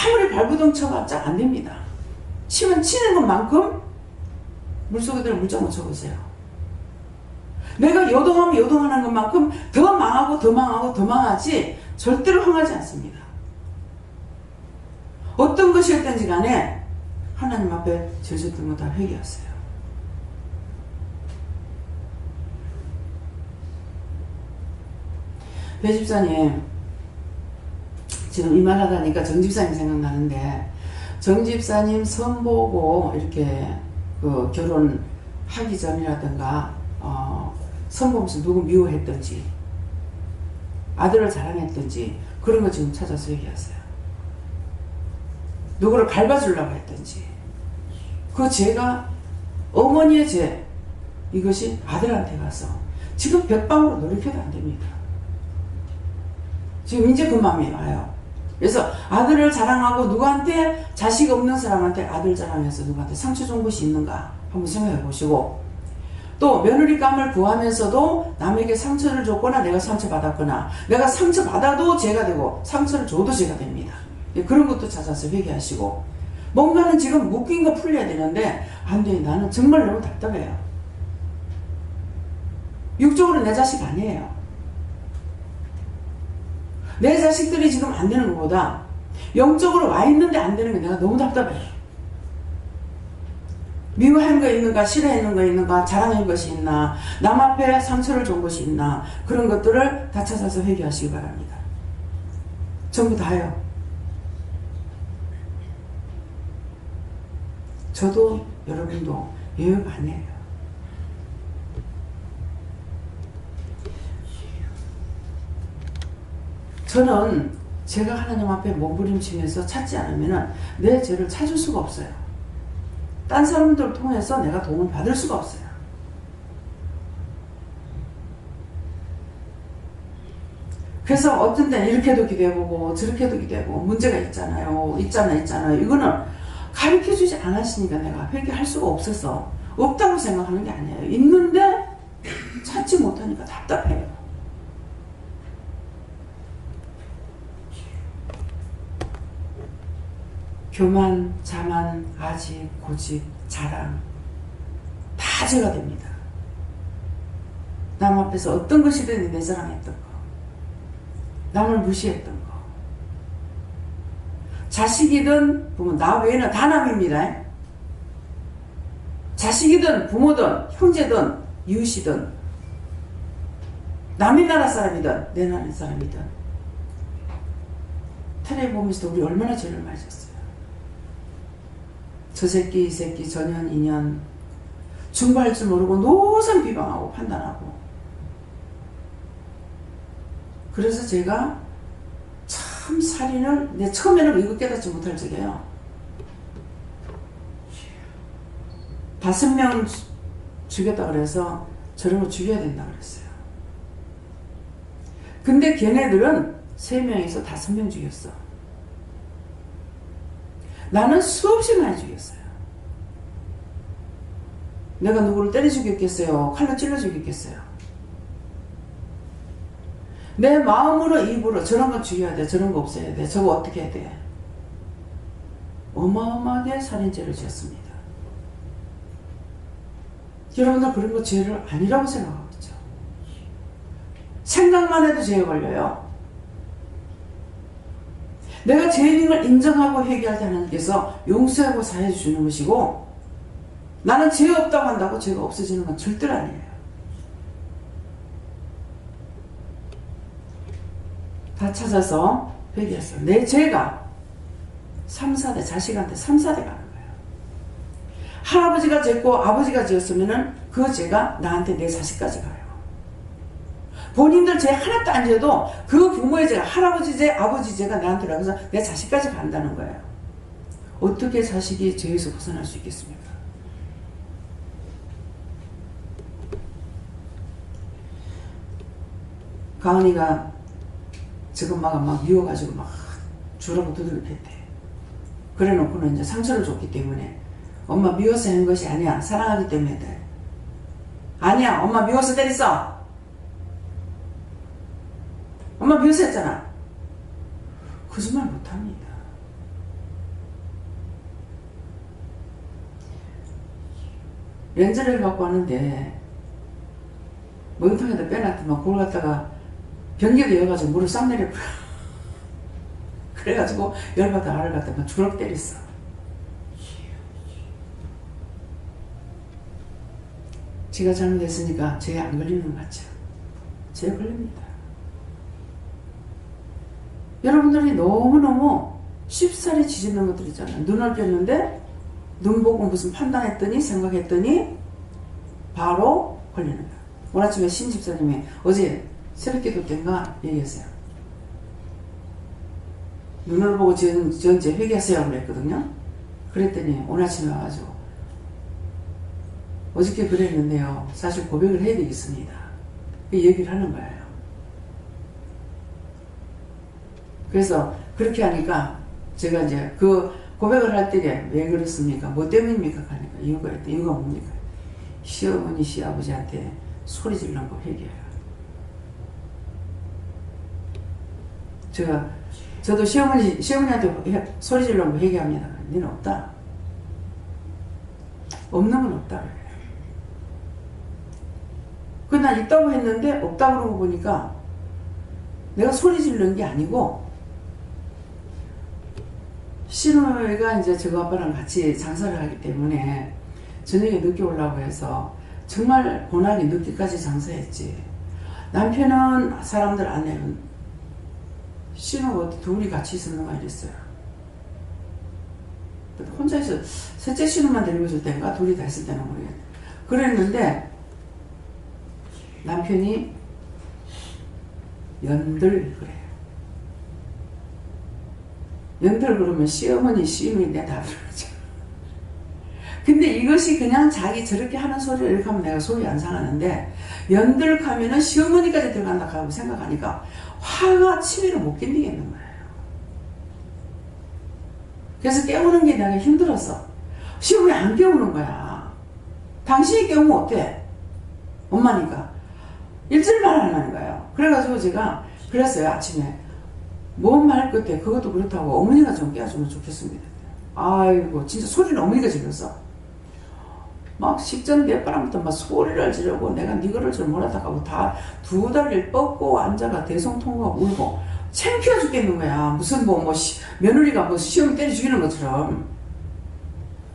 아무리 발부동 쳐봤자 안 됩니다. 치면 치는 것만큼 물속에 들어 물장구 쳐보세요. 내가 요동하면 요동하는 것만큼 더 망하고 더 망하고 더 망하지 절대로 흥하지 않습니다. 어떤 것이었든지 간에 하나님 앞에 저졌던 거 다 회개하세요. 배 집사님, 지금 이 말 하다니까 정 집사님 생각나는데, 정 집사님 선 보고 이렇게 그 결혼하기 전이라든가, 선 보면서 누구 미워했던지, 아들을 자랑했던지, 그런 거 지금 찾아서 얘기하세요. 누구를 밟아주려고 했던지, 그 죄가 어머니의 죄, 이것이 아들한테 가서, 지금 백방으로 노력해도 안 됩니다. 지금 이제 그 마음이 와요. 그래서 아들을 자랑하고 누구한테 자식 없는 사람한테 아들 자랑해서 누구한테 상처 준 것이 있는가 한번 생각해 보시고 또 며느리감을 구하면서도 남에게 상처를 줬거나 내가 상처받았거나 내가 상처받아도 죄가 되고 상처를 줘도 죄가 됩니다. 그런 것도 찾아서 회개하시고 뭔가는 지금 묶인 거 풀려야 되는데 안 돼. 나는 정말 너무 답답해요. 육적으로 내 자식 아니에요. 내 자식들이 지금 안 되는 것보다 영적으로 와 있는데 안 되는 게 내가 너무 답답해. 미워한 거 있는가, 싫어하는 거 있는가, 자랑한 것이 있나, 남 앞에 상처를 준 것이 있나, 그런 것들을 다 찾아서 회개하시기 바랍니다. 전부 다요. 저도 여러분도 예외가 아니에요. 저는 제가 하나님 앞에 몸부림치면서 찾지 않으면 내 죄를 찾을 수가 없어요. 딴 사람들을 통해서 내가 도움을 받을 수가 없어요. 그래서 어떤 때는 이렇게도 기도해보고 저렇게도 기도해보고 문제가 있잖아요. 이거는 가르쳐주지 않았으니까 내가 회개할 수가 없어서 없다고 생각하는 게 아니에요. 있는데 찾지 못하니까 답답해요. 교만, 자만, 아직, 고집, 자랑 다 죄가 됩니다. 남 앞에서 어떤 것이든 내 자랑했던 거, 남을 무시했던 거, 자식이든 부모, 나 외에는 다 남입니다. 자식이든 부모든 형제든 이웃이든 남의 나라 사람이든 내 나라 사람이든 텔레비 보면서도 우리 얼마나 죄를 많이 졌어요. 저 새끼 이 새끼 저년 이년 중보할 줄 모르고 노상 비방하고 판단하고 그래서 제가 참 살인을 내 처음에는 이거 깨닫지 못할 적이에요. 5명 죽였다 그래서 저런 거 죽여야 된다 그랬어요. 근데 걔네들은 3명에서 5명 죽였어. 나는 수없이 많이 죽였어요. 내가 누구를 때려 죽였겠어요? 칼로 찔러 죽였겠어요? 내 마음으로 입으로 저런 거 죽여야 돼, 저런 거 없애야 돼, 저거 어떻게 해야 돼. 어마어마하게 살인죄를 지었습니다. 여러분들 그런 거 죄를 아니라고 생각하고 있죠. 생각만 해도 죄에 걸려요. 내가 죄인인 걸 인정하고 회개할 때 하나님께서 용서하고 사해 주시는 것이고, 나는 죄 없다고 한다고 죄가 없어지는 건 절대로 아니에요. 다 찾아서 회개했어요. 내 죄가 3, 4대, 자식한테 3, 4대 가는 거예요. 할아버지가 짓고 아버지가 지었으면은 그 죄가 나한테 내 자식까지 가요. 본인들 죄 하나도 안 지어도 그 부모의 죄가, 할아버지 죄, 아버지 죄가 나한테 가서 내 자식까지 간다는 거예요. 어떻게 자식이 죄에서 벗어날 수 있겠습니까? 가은이가 저 엄마가 막 미워가지고 막 주라고 두들겨 팼대. 그래 놓고는 이제 상처를 줬기 때문에 엄마 미워서 한 것이 아니야. 사랑하기 때문에 돼. 아니야. 엄마 미워서 때렸어. 엄마 미워서 했잖아. 거짓말 못합니다. 렌즈를 갖고 왔는데 먹통에다 빼놨더만 그걸 갖다가 변기에 여가지고 물을 싹 내려 뿌려. 그래가지고 열받아 알을 갖다가 주먹 때렸어. 지가 잘못했으니까 죄에 안 걸리는 것 같죠? 죄에 걸립니다. 여러분들이 너무너무 쉽사리 지지는 것들 있잖아요. 눈을 뺐는데 눈 보고 무슨 판단했더니 생각했더니 바로 걸리는 거야. 오늘 아침에 신 집사님이 어제 새벽기도 때인가 얘기했어요. 눈을 보고 전제 회개하세요 그랬거든요. 그랬더니 오늘 아침에 와가지고 어저께 그랬는데요. 사실 고백을 해야 되겠습니다. 그 얘기를 하는 거예요. 그래서 그렇게 하니까 제가 이제 그 고백을 할 때에 왜 그렇습니까? 뭐 때문입니까? 하니까 이유가 뭡니까? 시어머니 시아버지한테 소리 지르는 거 회개해요. 저도 시어머니한테 소리 지르는 거 회개합니다. 너는 없다. 없는 건 없다 그래요. 난 있다고 했는데 없다고 그러고 보니까 내가 소리 지르는 게 아니고 시누이가 이제 저거 아빠랑 같이 장사를 하기 때문에 저녁에 늦게 오려고 해서 정말 고나게 늦게까지 장사했지. 남편은 사람들 안 내면 시누가 둘이 같이 있었는가 이랬어요. 혼자 있어. 셋째 시누만 데리고 있을 때인가 둘이 다 있을 때는 모르겠네. 그랬는데 남편이 연들 그래요. 연들 그러면 시어머니 시누이 내가 다 들어가죠. 근데 이것이 그냥 자기 저렇게 하는 소리를 이렇게 하면 내가 속이 안 상하는데 연들 하면은 시어머니까지 들어간다 하고 생각하니까 화가 치밀어 못 견디겠는 거예요. 그래서 깨우는 게 내가 힘들었어. 시어머니 안 깨우는 거야. 당신이 깨우면 어때? 엄마니까. 일절 말 안 하는 거예요. 그래가지고 제가 그랬어요. 아침에 뭔 말 끝에 그것도 그렇다고 어머니가 좀 깨워주면 좋겠습니다. 아이고 진짜 소리는 어머니가 질렀어. 막 식전 대바람부터 막 소리를 지르고 내가 니 그럴 줄 몰랐다고 다 두 다리를 뻗고 앉아가 대성통곡하고 울고 창피해 죽겠는 거야. 무슨 며느리가 시어머니 때려 죽이는 것처럼.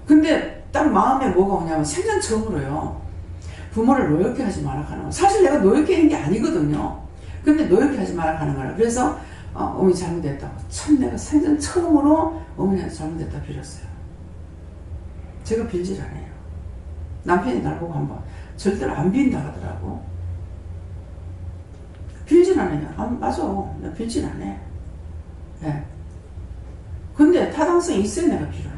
근데 딱 마음에 뭐가 오냐면 생전 처음으로요. 부모를 노엽게 하지 마라 하는 거. 사실 내가 노엽게 한 게 아니거든요. 근데 노엽게 하지 마라 하는 거라. 그래서 어머니 잘못했다고. 참 내가 생전 처음으로 어머니한테 잘못했다 빌었어요. 제가 빌질 안 해요. 남편이 날 보고 한번 절대로 안 빈다 하더라고. 빌질 변신 안 해요. 맞아. 내가 변신 안 해. 예. 근데 타당성이 있어야 내가 필요해요.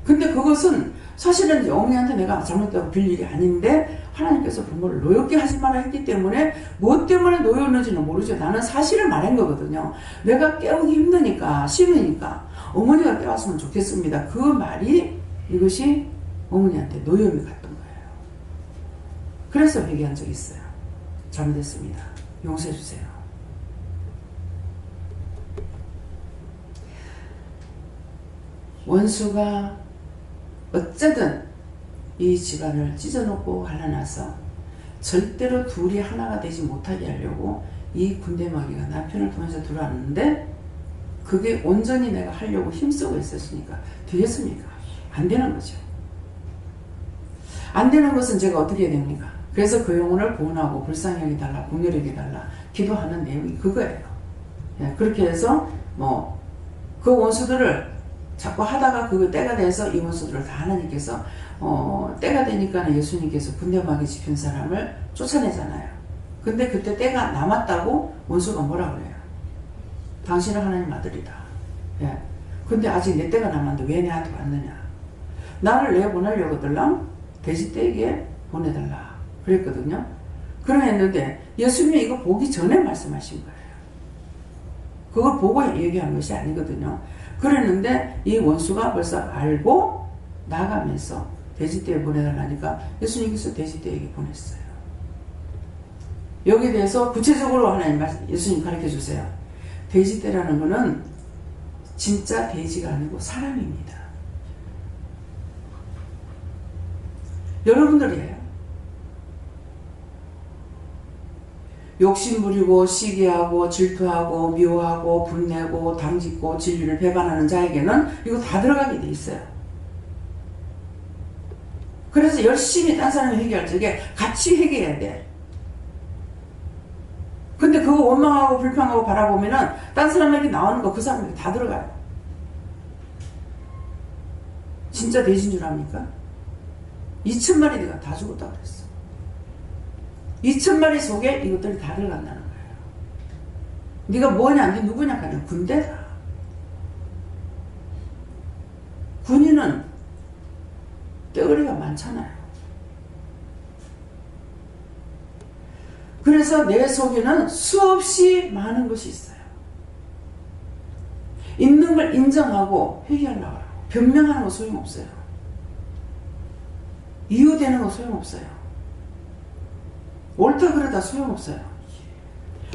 근데 그것은 사실은 어머니한테 내가 잘못되고 빌 일이 아닌데 하나님께서 부모를 노엽게 하지 마라 했기 때문에 뭐 때문에 노였는지는 모르죠. 나는 사실을 말한 거거든요. 내가 깨우기 힘드니까 싫으니까 어머니가 깨웠으면 좋겠습니다. 그 말이 이것이 어머니한테 노염이 갔던 거예요. 그래서 회개한 적이 있어요. 잘못했습니다. 용서해 주세요. 원수가 어쨌든 이 집안을 찢어놓고 갈라놔서 절대로 둘이 하나가 되지 못하게 하려고 이 군대마귀가 남편을 통해서 들어왔는데 그게 온전히 내가 하려고 힘쓰고 있었으니까 되겠습니까? 안 되는 거죠. 안 되는 것은 제가 어떻게 해야 됩니까? 그래서 그 영혼을 구원하고 불쌍히 여기달라, 긍휼히 여기달라 기도하는 내용이 그거예요. 예, 그렇게 해서 그 원수들을 자꾸 하다가 그거 때가 돼서 이 원수들을 다 하나님께서 때가 되니까 예수님께서 군대마귀 집힌 사람을 쫓아내잖아요. 근데 그때 때가 남았다고 원수가 뭐라 그래요? 당신은 하나님 아들이다. 예. 근데 아직 내 때가 남았는데 왜 내한테 왔느냐? 나를 내보내려거들랑 돼지떼에게 보내달라 그랬거든요. 그랬는데 예수님이 이거 보기 전에 말씀하신 거예요. 그걸 보고 얘기한 것이 아니거든요. 그랬는데 이 원수가 벌써 알고 나가면서 돼지떼에 보내달라니까 예수님께서 돼지떼에게 보냈어요. 여기에 대해서 구체적으로 하나님 예수님 가르쳐 주세요. 돼지떼라는 것은 진짜 돼지가 아니고 사람입니다. 여러분들이에요. 욕심부리고 시기하고 질투하고 미워하고 분내고 당짓고 진리를 배반하는 자에게는 이거 다 들어가게 돼 있어요. 그래서 열심히 딴 사람이 회개할 적에 같이 회개해야 돼. 근데 그거 원망하고 불평하고 바라보면은 딴 사람에게 나오는 거 그 사람에게 다 들어가요. 진짜 돼지인 줄 압니까? 2,000마리가 다 죽었다고 그랬어. 2,000마리 속에 이것들이 다 들어간다는 거예요. 네가 뭐냐, 네 누구냐, 그냥 군대다. 군인은 떼거리가 많잖아요. 그래서 내 속에는 수없이 많은 것이 있어요. 있는 걸 인정하고 회개하려고 하고 변명하는 거 소용없어요. 이유되는 거 소용없어요. 옳다 그러다 소용없어요.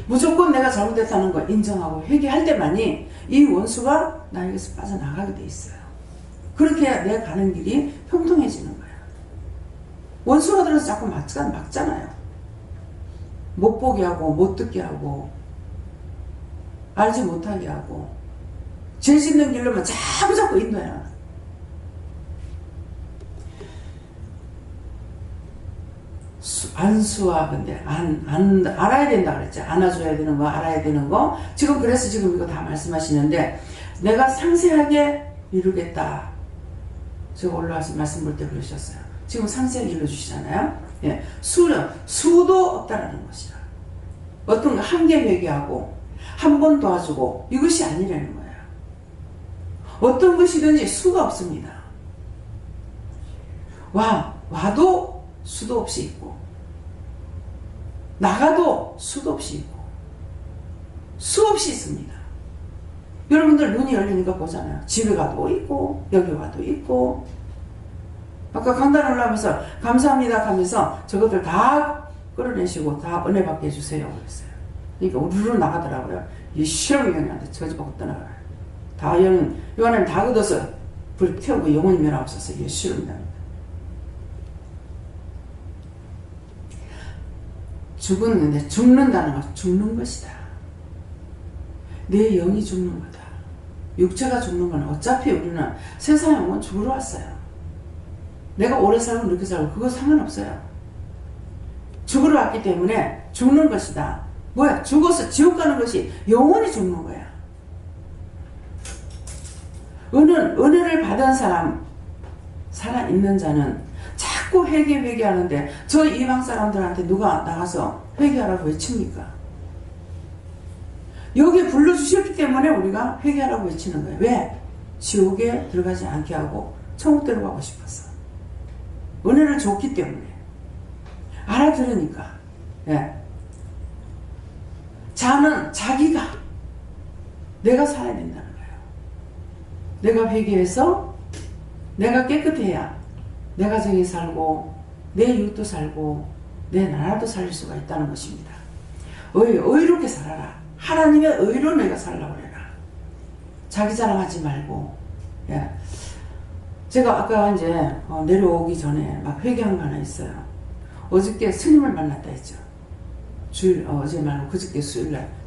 무조건 내가 잘못했다는 거 인정하고 회개할 때만이 이 원수가 나에게서 빠져나가게 돼 있어요. 그렇게 해야 내 가는 길이 평통해지는 거예요. 원수가 들어서 자꾸 막잖아요. 못 보게 하고 못 듣게 하고 알지 못하게 하고 죄 짓는 길로만 자꾸 인도해요. 안수와 근데 알아야 된다 그랬죠. 안아줘야 되는 거, 알아야 되는 거. 지금 그래서 지금 이거 다 말씀하시는데 내가 상세하게 이루겠다. 제가 올라와서 말씀 볼 때 그러셨어요. 지금 상세하게 일러주시잖아요. 예, 수도 없다라는 것이라. 어떤 거 한 개 회개하고 한 번 도와주고 이것이 아니라는 거예요. 어떤 것이든지 수가 없습니다. 와도 수도 없이 있고 나가도 수도 없이 있고 수없이 있습니다. 여러분들 눈이 열리니까 보잖아요. 집에 가도 있고 여기 와도 있고. 아까 강단 올라오면서 감사합니다 하면서 저것들 다 끌어내시고 다 은혜 받게 해주세요 그랬어요. 그러니까 우르르 나가더라고요. 이 실험이 영향한테 저지받고 떠나가요. 다 요한은 다 걷어서 불 태우고 영혼이 멸하옵소서. 이게 실험이랍니다. 죽는다는 것은 죽는 것이다. 내 영이 죽는 거다. 육체가 죽는 건 어차피 우리는 세상에 오면 죽으러 왔어요. 내가 오래 살고 늦게 살고 그거 상관없어요. 죽으러 왔기 때문에 죽는 것이다. 뭐야? 죽어서 지옥 가는 것이 영원히 죽는 거야. 은혜를 받은 사람, 살아있는 자는 자꾸 회개하는데 저 이방 사람들한테 누가 나가서 회개하라고 외칩니까? 여기에 불러주셨기 때문에 우리가 회개하라고 외치는 거예요. 왜? 지옥에 들어가지 않게 하고 천국대로 가고 싶어서. 은혜를 줬기 때문에. 알아들으니까. 예. 자는 자기가 내가 살아야 된다는 거예요. 내가 회개해서 내가 깨끗해야 내 가정이 살고 내 이웃도 살고 내 나라도 살릴 수가 있다는 것입니다. 의롭게 살아라. 하나님의 의로 내가 살라고 그래라. 자기 자랑하지 말고. 예. 제가 아까 이제 내려오기 전에 막 회개한 거 하나 있어요. 어저께 스님을 만났다 했죠. 어제 말고 그저께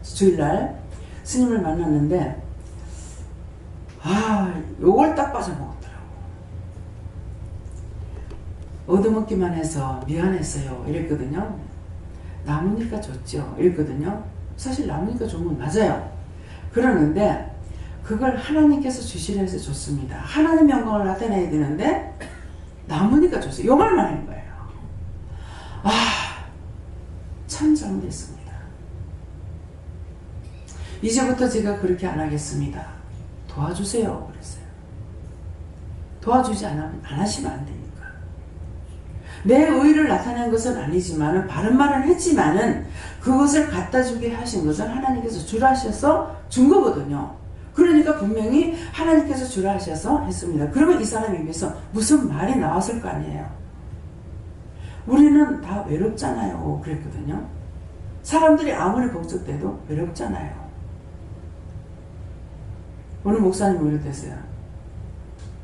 주일날 스님을 만났는데 요걸 딱 빠져먹었더라고. 얻어먹기만 해서 미안했어요 이랬거든요. 남으니까 좋죠 이랬거든요. 사실 남으니까 좋은 건 맞아요. 그러는데 그걸 하나님께서 주시려 해서 좋습니다. 하나님 영광을 나타내야 되는데 남으니까 좋습니다. 요 말만 한 거예요. 참 잘못했습니다. 이제부터 제가 그렇게 안 하겠습니다. 도와주세요 그랬어요. 도와주지 안 하시면 안 되니까. 내 의를 나타낸 것은 아니지만은 바른 말은 했지만은 그것을 갖다 주게 하신 것은 하나님께서 주라 하셔서 준 거거든요. 그러니까 분명히 하나님께서 주라 하셔서 했습니다. 그러면 이 사람에 비해서 무슨 말이 나왔을 거 아니에요. 우리는 다 외롭잖아요 그랬거든요. 사람들이 아무리 걱정돼도 외롭잖아요. 오늘 목사님 이랬대요.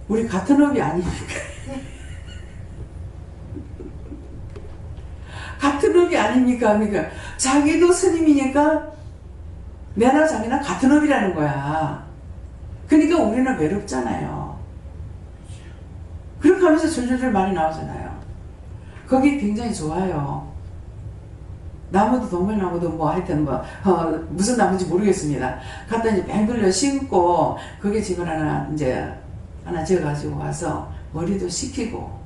우리 같은 업이 아니니까. 같은 업이 아닙니까? 그러니까 자기도 스님이니까 내나 자기나 같은 업이라는 거야. 그러니까 우리는 외롭잖아요. 그렇게 하면서 줄줄줄 말이 나오잖아요. 거기 굉장히 좋아요. 나무도 동백나무도 뭐 하여튼 무슨 나무인지 모르겠습니다. 갖다 이제 뱅글려 심고 거기에 집을 하나 지어가지고 와서 머리도 식히고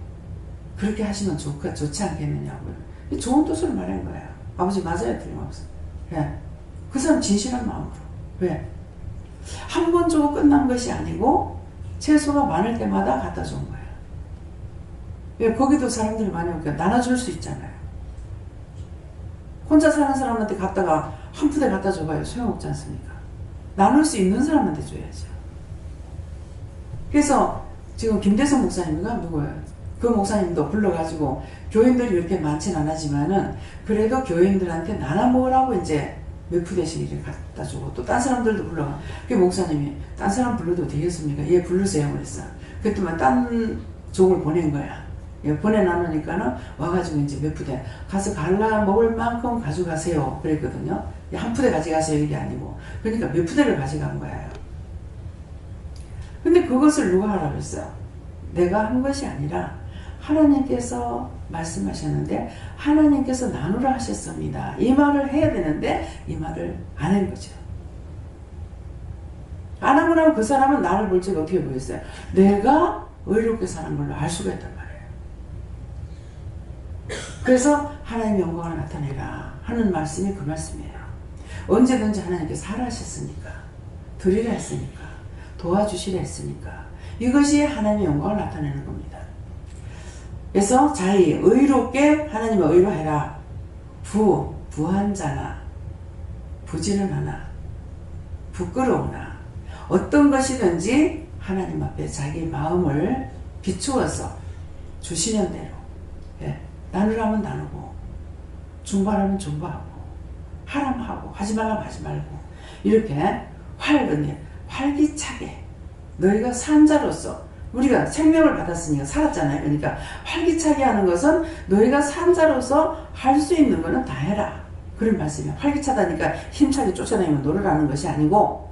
그렇게 하시면 좋지 않겠느냐고요. 좋은 뜻으로 말한 거예요. 아버지 맞아요 틀림없어. 예. 그 사람 진실한 마음으로. 왜? 한 번 주고 끝난 것이 아니고 채소가 많을 때마다 갖다 준 거예요. 예, 거기도 사람들이 많이 오니까 나눠줄 수 있잖아요. 혼자 사는 사람한테 갖다가 한 푸대 갖다 줘봐요. 소용없지 않습니까? 나눌 수 있는 사람한테 줘야죠. 그래서 지금 김대성 목사님인가 누구예요? 그 목사님도 불러가지고 교인들이 이렇게 많진 않았지만은 그래도 교인들한테 나눠 먹으라고 이제 몇 푸대씩 이렇게 갖다 주고 또 딴 사람들도 불러가. 그 목사님이 딴 사람 불러도 되겠습니까? 얘 부르세요 그랬어. 그랬더니 딴 종을 보낸 거야. 보내놨으니까는 와가지고 이제 몇 푸대 가서 갈라 먹을 만큼 가져가세요 그랬거든요. 한 푸대 가져가세요 이게 아니고 그러니까 몇 푸대를 가져간 거예요. 근데 그것을 누가 하라고 했어요? 내가 한 것이 아니라 하나님께서 말씀하셨는데 하나님께서 나누라 하셨습니다. 이 말을 해야 되는데 이 말을 안 한 거죠. 안 하고 나면 그 사람은 나를 볼 적에 어떻게 보였어요? 내가 의롭게 사는 걸로 알 수가 있단 말이에요. 그래서 하나님의 영광을 나타내라 하는 말씀이 그 말씀이에요. 언제든지 하나님께서 하라 하셨으니까 드리라 했으니까 도와주시라 했으니까 이것이 하나님의 영광을 나타내는 겁니다. 그래서 자의 의롭게 하나님의 의로 해라. 부한 자나 부지런 하나 부끄러우나 어떤 것이든지 하나님 앞에 자기 마음을 비추어서 주시는 대로 나누라면 나누고 중보하라면 중보하고 하라면 하고 하지 말라면 하지 말고 이렇게 활기차게 너희가 산 자로서 우리가 생명을 받았으니까 살았잖아요. 그러니까 활기차게 하는 것은 너희가 산 자로서 할 수 있는 거는 다 해라. 그런 말씀이에요. 활기차다니까 힘차게 쫓아다니면 노래라는 것이 아니고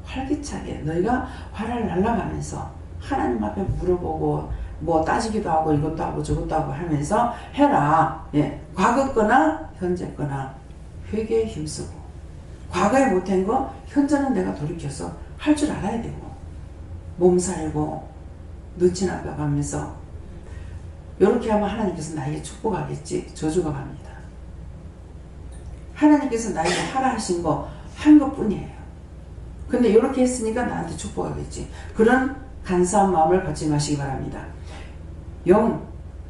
활기차게 너희가 화를 날라가면서 하나님 앞에 물어보고 뭐 따지기도 하고 이것도 하고 저것도 하고 하면서 해라. 과거 거나 현재 거나 회개에 힘쓰고 과거에 못한 거 현재는 내가 돌이켜서 할 줄 알아야 되고 몸살고 눈치 나가면서 이렇게 하면 하나님께서 나에게 축복하겠지. 저주가 갑니다. 하나님께서 나에게 하라 하신 거 한 것뿐이에요. 근데 이렇게 했으니까 나한테 축복하겠지. 그런 간사한 마음을 갖지 마시기 바랍니다.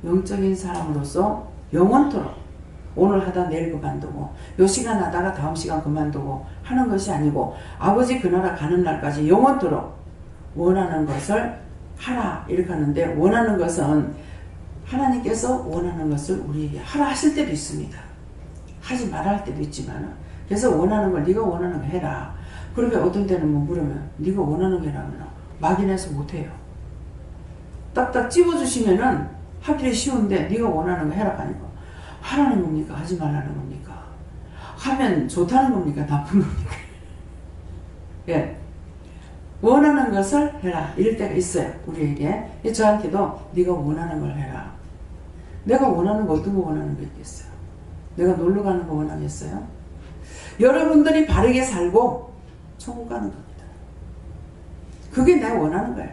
영적인 사람으로서 영원토록 오늘 하다 내일 그만두고 요 시간 하다가 다음 시간 그만두고 하는 것이 아니고 아버지 그 나라 가는 날까지 영원토록 원하는 것을 하라 이렇게 하는데, 원하는 것은 하나님께서 원하는 것을 우리에게 하라 하실 때도 있습니다. 하지 말아 할 때도 있지만, 그래서 원하는 걸 네가 원하는 거 해라. 그러니까 어떤 때는 뭐 물으면 네가 원하는 거 해라면 막인해서 못해요. 딱딱 찝어주시면은 하기는 쉬운데 네가 원하는 거 해라 아니고 하라는 겁니까? 하지 말라는 겁니까? 하면 좋다는 겁니까? 나쁜 겁니까? 예. 원하는 것을 해라. 이럴 때가 있어요. 우리에게. 저한테도 네가 원하는 걸 해라. 내가 원하는 거 어떤 거 원하는 거 있겠어요? 내가 놀러 가는 거 원하겠어요? 여러분들이 바르게 살고 천국 가는 겁니다. 그게 내가 원하는 거예요.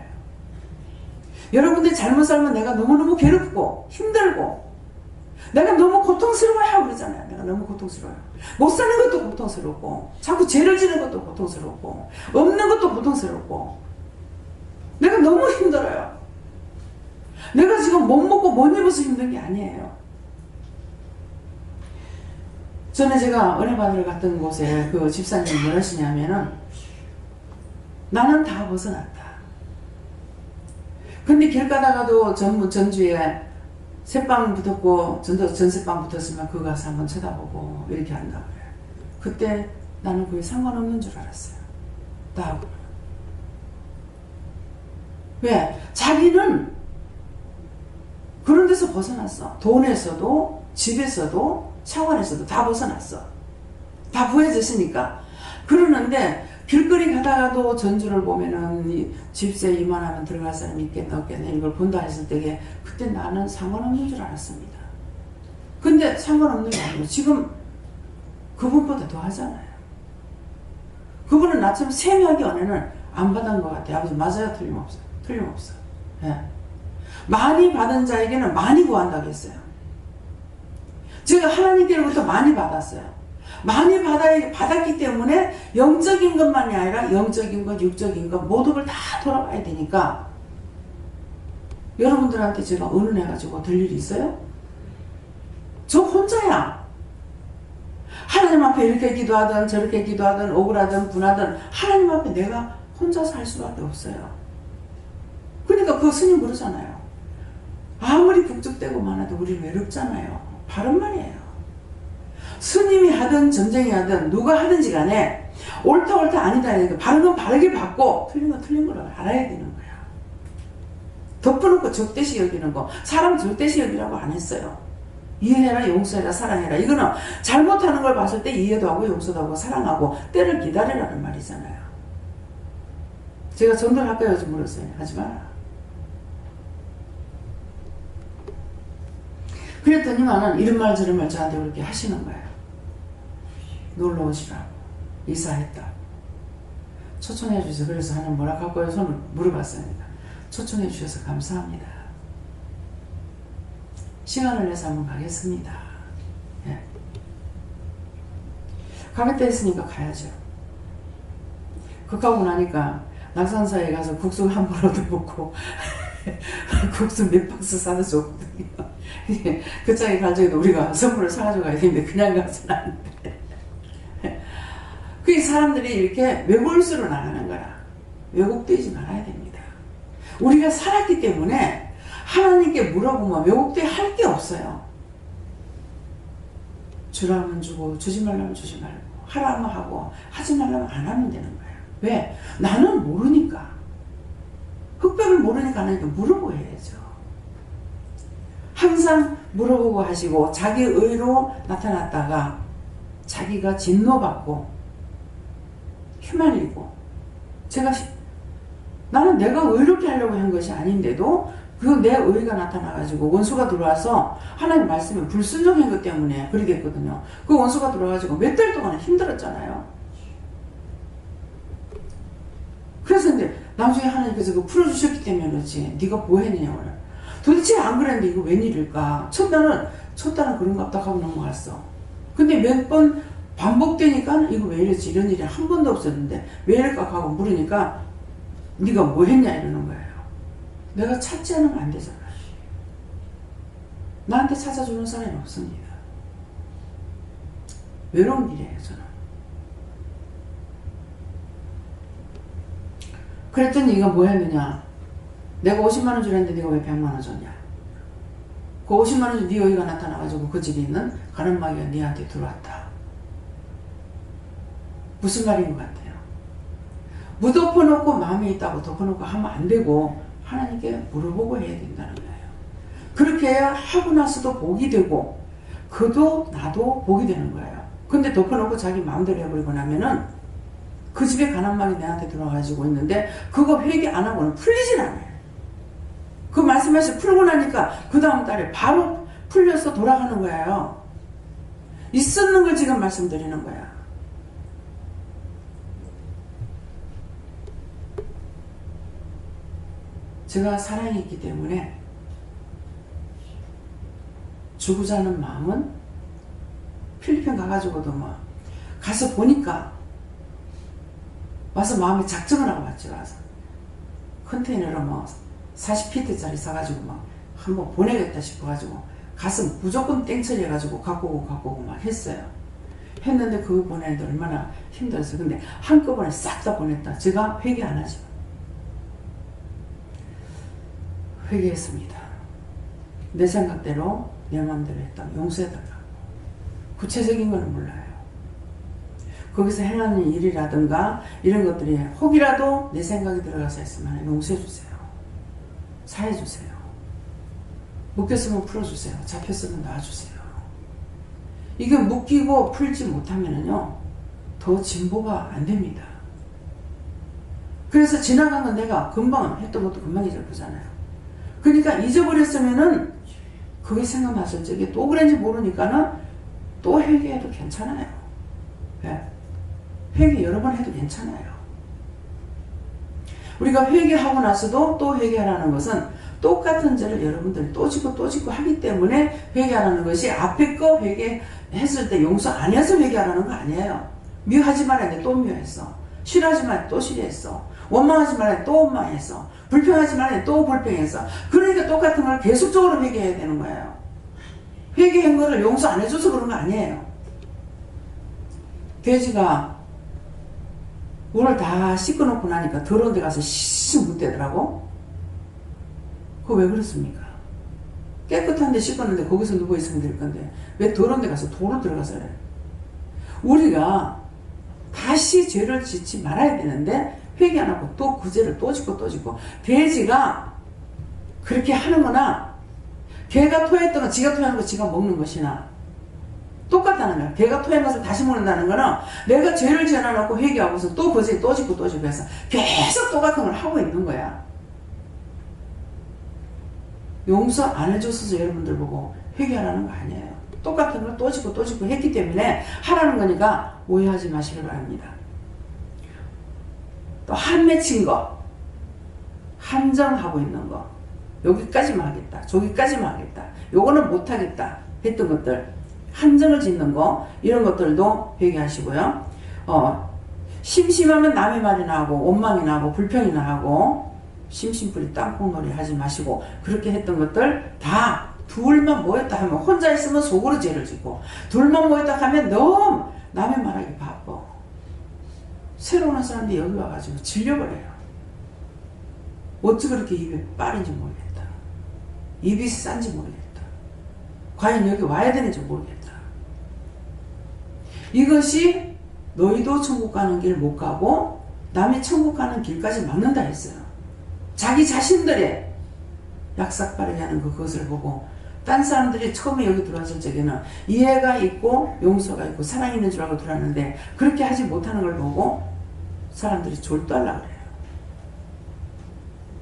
여러분들이 잘못 살면 내가 너무너무 괴롭고 힘들고 내가 너무 고통스러워요 그러잖아요. 내가 너무 고통스러워요. 못 사는 것도 고통스럽고 자꾸 죄를 지는 것도 고통스럽고 없는 것도 고통스럽고 내가 너무 힘들어요. 내가 지금 못 먹고 못 입어서 힘든 게 아니에요. 전에 제가 은혜 받으러 갔던 곳에 그 집사님이 뭘 하시냐면은 나는 다 벗어났다. 근데 길 가다가도 전주에 새빵 붙었고 전새빵 붙었으면 그거 가서 한번 쳐다보고 이렇게 한다고 그래요. 그때 나는 그게 상관없는 줄 알았어요. 나하고. 왜? 자기는 그런 데서 벗어났어. 돈에서도 집에서도 차원에서도 다 벗어났어. 다 부해졌으니까. 그러는데 길거리 가다가도 전주를 보면은 이 집세 이만하면 들어갈 사람이 있겠나 없겠나 이걸 본다 했을 때에 그때 나는 상관없는 줄 알았습니다. 근데 상관없는 게 아니고 지금 그분보다 더 하잖아요. 그분은 나처럼 세미하게 은혜는 안 받은 것 같아요. 아버지 맞아요. 틀림없어요. 틀림없어요. 예. 많이 받은 자에게는 많이 구한다고 했어요. 제가 하나님께로부터 많이 받았어요. 많이 받았기 때문에 영적인 것만이 아니라 영적인 것, 육적인 것 모든 걸 다 돌아봐야 되니까 여러분들한테 제가 은은해가지고 될 일이 있어요? 저 혼자야. 하나님 앞에 이렇게 기도하든 저렇게 기도하든 억울하든 분하든 하나님 앞에 내가 혼자서 할 수밖에 없어요. 그러니까 그 스님 그러잖아요. 아무리 북적대고 많아도 우리 외롭잖아요. 바른 말이에요. 스님이 하든 점쟁이 하든 누가 하든지 간에 옳다 아니다 하니까 바른 건 바르게 받고 틀린 건 틀린 걸 알아야 되는 거야. 덮어놓고 적대시 여기는 거 사람 적대시 여기라고 안 했어요. 이해해라 용서해라 사랑해라. 이거는 잘못하는 걸 봤을 때 이해도 하고 용서도 하고 사랑하고 때를 기다리라는 말이잖아요. 제가 전도를 할까요? 좀 물었어요. 하지 마라. 그랬더니만은 이런 말 저런 말 저한테 그렇게 하시는 거예요. 놀러 오시라고. 이사했다. 초청해 주셔서 그래서 하나님 뭐라 갖고요? 손을 물어봤어요. 초청해 주셔서 감사합니다. 시간을 내서 한번 가겠습니다. 예. 가겠다 했으니까 가야죠. 그 가고 나니까 낙산사에 가서 국수 한 번 얻어먹고 국수 몇 박스 사다 줬거든요. 그 짝에 갈 적에도 우리가 선물을 사가지고 가야 되는데 그냥 가서는 안 돼. 그 사람들이 이렇게 외골수로 나가는 거라. 왜곡되지 말아야 됩니다. 우리가 살았기 때문에 하나님께 물어보면 왜곡되어 할 게 없어요. 주라면 주고 주지 말라면 주지 말고 하라면 하고 하지 말라면 안 하면 되는 거예요. 왜? 나는 모르니까. 흑백을 모르니까 하나님께 물어보야죠. 항상 물어보고 하시고 자기 의로 나타났다가 자기가 진노받고 휘말리고 나는 내가 의롭게 하려고 한 것이 아닌데도 그 내 의가 나타나가지고 원수가 들어와서 하나님 말씀에 불순종한 것 때문에 그렇게 됐거든요. 그 원수가 들어와가지고 몇 달 동안 힘들었잖아요. 그래서 근데 나중에 하나님께서 그거 풀어주셨기 때문에 그렇지. 네가 뭐 했느냐 오늘. 도대체 안 그랬는데 이거 웬일일까? 첫날은 그런가 보다 하고 넘어갔어. 근데 몇 번 반복되니까 이거 왜 이랬지? 이런 일이 한 번도 없었는데 왜 이럴까 하고 물으니까 네가 뭐 했냐 이러는 거예요. 내가 찾지 않으면 안 되잖아. 나한테 찾아주는 사람이 없습니다. 외로운 일이에요, 저는. 그랬더니 네가 뭐 했느냐? 내가 50만 원 주랬는데 네가 왜 100만 원 줬냐? 그 50만 원 준 네 여기가 나타나가지고 그 집에 있는 가난마귀가 네한테 들어왔다. 무슨 말인 것 같아요? 덮어놓고 마음에 있다고 덮어놓고 하면 안 되고 하나님께 물어보고 해야 된다는 거예요. 그렇게 해야 하고 나서도 복이 되고 그도 나도 복이 되는 거예요. 근데 덮어놓고 자기 마음대로 해버리고 나면은 그 집에 가난마귀 내한테 들어와가지고 있는데 그거 회개 안 하고는 풀리진 않아요. 그 말씀에서 풀고 나니까 그 다음 달에 바로 풀려서 돌아가는 거예요. 있었는 걸 지금 말씀드리는 거야. 제가 사랑이 있기 때문에 주고자 하는 마음은 필리핀 가가지고도 뭐 가서 보니까 와서 마음에 작정을 하고 왔죠. 와서 컨테이너로 뭐 40피트짜리 사가지고 막 한번 보내겠다 싶어가지고 가서 무조건 땡처리 해가지고 갖고 오고 막 했어요. 했는데 그거 보내는데 얼마나 힘들었어요. 근데 한꺼번에 싹 다 보냈다. 제가 회개 안 하죠. 회개했습니다. 내 생각대로 내 마음대로 했다. 용서해달라고. 구체적인 건 몰라요. 거기서 행하는 일이라든가 이런 것들이 혹이라도 내 생각이 들어가서 했으면 용서해주세요. 사해주세요. 묶였으면 풀어주세요. 잡혔으면 놔주세요. 이게 묶이고 풀지 못하면은요 더 진보가 안 됩니다. 그래서 지나간 건 내가 금방 했던 것도 금방 잊어보잖아요. 그러니까 잊어버렸으면은 그게 생각났을 적에 또 그랬는지 모르니까는 또 회개해도 괜찮아요. 네. 회개 여러 번 해도 괜찮아요. 우리가 회개하고 나서도 또 회개하라는 것은 똑같은 죄를 여러분들이 또 짓고 하기 때문에 회개하라는 것이 앞에 거 회개했을 때 용서 안 해서 회개하라는 거 아니에요. 미워하지 말았는데 또 미워했어. 싫어하지 말았는데 또 싫어했어. 원망하지 말았는데 또 원망했어. 불평하지 말았는데 또 불평했어. 그러니까 똑같은 걸 계속적으로 회개해야 되는 거예요. 회개한 거를 용서 안 해줘서 그런 거 아니에요. 돼지가 물을 다 씻어놓고 나니까 더러운 데 가서 씻으면 묻대더라고. 그거 왜 그렇습니까? 깨끗한 데 씻었는데 거기서 누워있으면 될 건데 왜 더러운 데 가서 도로 들어가서 그래? 우리가 다시 죄를 짓지 말아야 되는데 회개 안 하고 또 그 죄를 또 짓고 돼지가 그렇게 하는 거나 개가 토했던 거 지가 토하는 거 지가 먹는 것이나 똑같다는 거야. 개가 토한 것을 다시 먹는다는 거는 내가 죄를 지어놓고 회개하고서 또 그 죄 또 짓고 해서 계속 똑같은 걸 하고 있는 거야. 용서 안 해줬어서 여러분들 보고 회개하라는 거 아니에요. 똑같은 걸 또 짓고 했기 때문에 하라는 거니까 오해하지 마시길 바랍니다. 또 한 맺힌 거, 한정하고 있는 거, 여기까지만 하겠다, 저기까지만 하겠다, 요거는 못하겠다 했던 것들, 한정을 짓는 거, 이런 것들도 회개하시고요. 심심하면 남의 말이나 하고 원망이나 하고 불평이나 하고 심심풀이 땅콩놀이 하지 마시고 그렇게 했던 것들 다 둘만 모였다 하면 혼자 있으면 속으로 죄를 짓고 둘만 모였다 하면 너무 남의 말하기 바빠. 새로 오는 사람들이 여기 와가지고 질려버려요. 어찌 그렇게 입이 빠른지 모르겠다. 입이 싼지 모르겠다. 과연 여기 와야 되는지 모르겠다. 이것이 너희도 천국 가는 길 못 가고 남이 천국 가는 길까지 막는다 했어요. 자기 자신들의 약삭빠르게 하는 그것을 보고 딴 사람들이 처음에 여기 들어왔을 적에는 이해가 있고 용서가 있고 사랑이 있는 줄 알고 들어왔는데 그렇게 하지 못하는 걸 보고 사람들이 졸도하려고 그래요.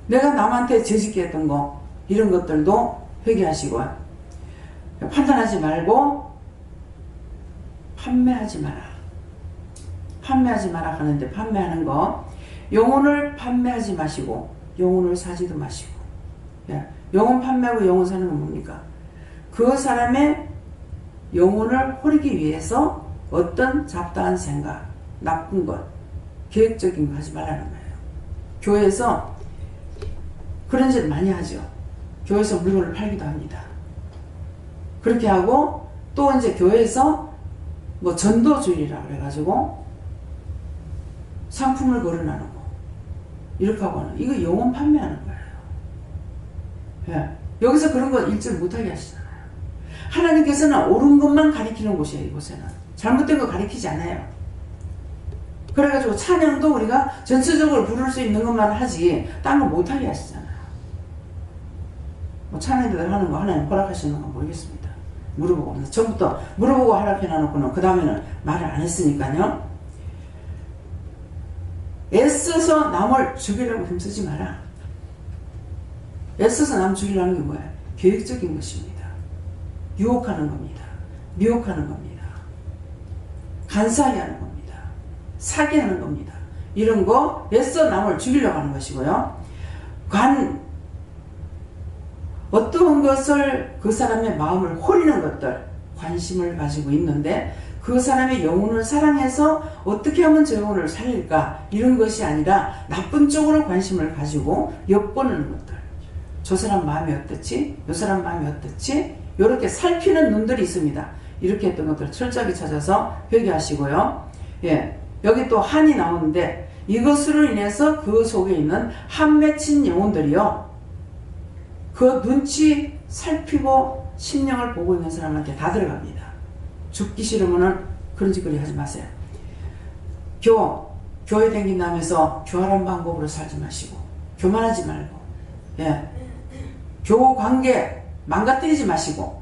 내가 남한테 죄짓게 했던 거 이런 것들도 회개하시고 판단하지 말고 판매하지 마라. 판매하지 마라 하는데 판매하는 거 영혼을 판매하지 마시고 영혼을 사지도 마시고 영혼 판매하고 영혼 사는 건 뭡니까? 그 사람의 영혼을 홀리기 위해서 어떤 잡다한 생각, 나쁜 것, 계획적인 거 하지 말라는 거예요. 교회에서 그런 짓 많이 하죠. 교회에서 물건을 팔기도 합니다. 그렇게 하고 또 이제 교회에서 뭐 전도주의라 그래가지고 상품을 걸어 나누고 이렇게 하고는 이거 영혼 판매하는 거예요. 예. 여기서 그런 거 일절 못하게 하시잖아요. 하나님께서는 옳은 것만 가리키는 곳이에요. 이곳에는 잘못된 거 가리키지 않아요. 그래가지고 찬양도 우리가 전체적으로 부를 수 있는 것만 하지 딴 거 못하게 하시잖아요. 뭐 찬양들 하는 거 하나님 허락하시는 거 모르겠습니다. 물어보고 처음부터 물어보고 허락해 놔놓고는 그 다음에는 말을 안 했으니까요. 애써서 남을 죽이려고 힘쓰지 마라. 애써서 남 죽이려는 게 뭐예요? 계획적인 것입니다. 유혹하는 겁니다. 미혹하는 겁니다. 간사하게 하는 겁니다. 사기하는 겁니다. 이런 거 애써 남을 죽이려고 하는 것이고요. 어떤 것을 그 사람의 마음을 홀리는 것들 관심을 가지고 있는데 그 사람의 영혼을 사랑해서 어떻게 하면 저 영혼을 살릴까 이런 것이 아니라 나쁜 쪽으로 관심을 가지고 엿보는 것들. 저 사람 마음이 어떻지? 이 사람 마음이 어떻지? 이렇게 살피는 눈들이 있습니다. 이렇게 했던 것들을 철저하게 찾아서 회개하시고요. 예, 여기 또 한이 나오는데 이것으로 인해서 그 속에 있는 한 맺힌 영혼들이요. 그 눈치 살피고 심령을 보고 있는 사람한테 다 들어갑니다. 죽기 싫으면은 그런 짓거리 하지 마세요. 교회 댕긴다면서 교활한 방법으로 살지 마시고 교만하지 말고 예, 교우 관계 망가뜨리지 마시고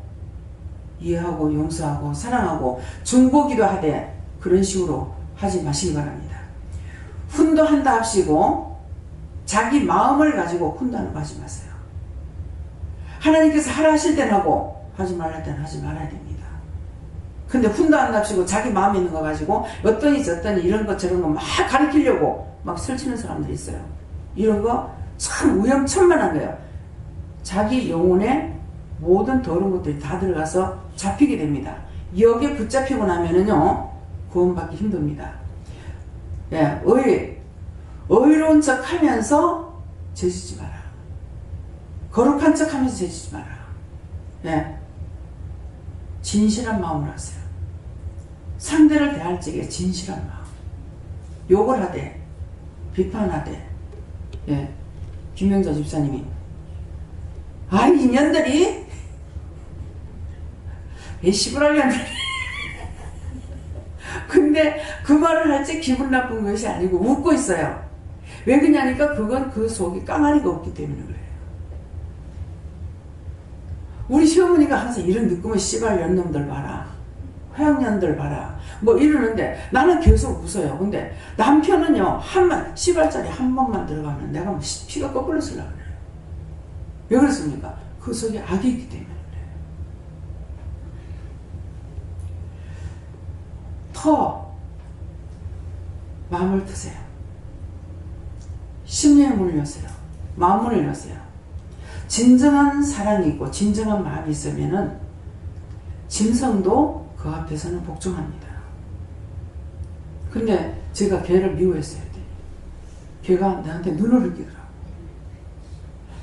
이해하고 용서하고 사랑하고 중보기도 하되 그런 식으로 하지 마시기 바랍니다. 훈도한다 합시고 자기 마음을 가지고 훈도하는 거 하지 마세요. 하나님께서 하라 하실 때는 하고 하지 말할 때는 하지 말아야 됩니다. 근데 훈도한다 합시고 자기 마음에 있는 거 가지고 어떠니 저떠니 이런 것 저런 거 막 가르치려고 막 설치는 사람들이 있어요. 이런 거 참 위험천만한 거예요. 자기 영혼에 모든 더러운 것들이 다 들어가서 잡히게 됩니다. 여기에 붙잡히고 나면은요 구원받기 힘듭니다. 예, 의로운 척 하면서 죄짓지 마라. 거룩한 척 하면서 죄짓지 마라. 예, 진실한 마음으로 하세요. 상대를 대할 적에 진실한 마음. 욕을 하되 비판하되 예, 김명자 집사님이 아이 인연들이 왜 시부랄년들이 근데 그 말을 할 때 기분 나쁜 것이 아니고 웃고 있어요. 왜 그러냐니까 그건 그 속에 깡아리가 없기 때문에 그래요. 우리 시어머니가 항상 이런 느낌의 씨발 년놈들 봐라 화양년들 봐라 뭐 이러는데 나는 계속 웃어요. 근데 남편은요 씨발짜리 한 번만 들어가면 내가 뭐 피가 거꾸로 쓰려고 그래요. 왜 그렇습니까? 그 속에 악이 있기 때문에 그래요. 마음을 트세요. 심령의 문을 여세요. 마음 문을 여세요. 진정한 사랑이 있고 진정한 마음이 있으면은 짐승도 그 앞에서는 복종합니다. 근데 제가 개를 미워했어요. 개가 나한테 눈을 흘기더라고.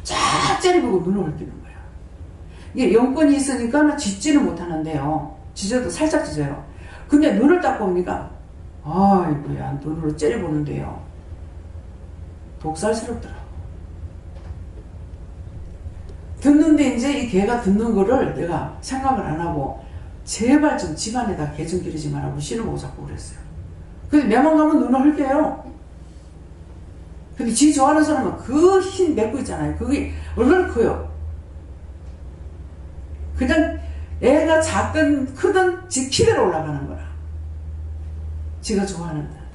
쫙 째려보고 눈을 흘기는 거야. 이게 영권이 있으니까 짖지는 못하는데요. 짖어도 살짝 짖어요. 근데 눈을 딱 보니까 아이고야 눈으로 째려보는데요. 독살스럽더라고. 듣는데 이제 이 개가 듣는 거를 내가 생각을 안 하고 제발 좀 집안에다 개 좀 기르지 말라고 신호보고 자꾸 그랬어요. 근데 내만 가면 눈을 흘겨요. 근데 지 좋아하는 사람은 그 흰 맺고 있잖아요. 그게 얼마나 커요. 그냥 애가 작든 크든 지 키대로 올라가는 거라. 지가 좋아하는 거니까.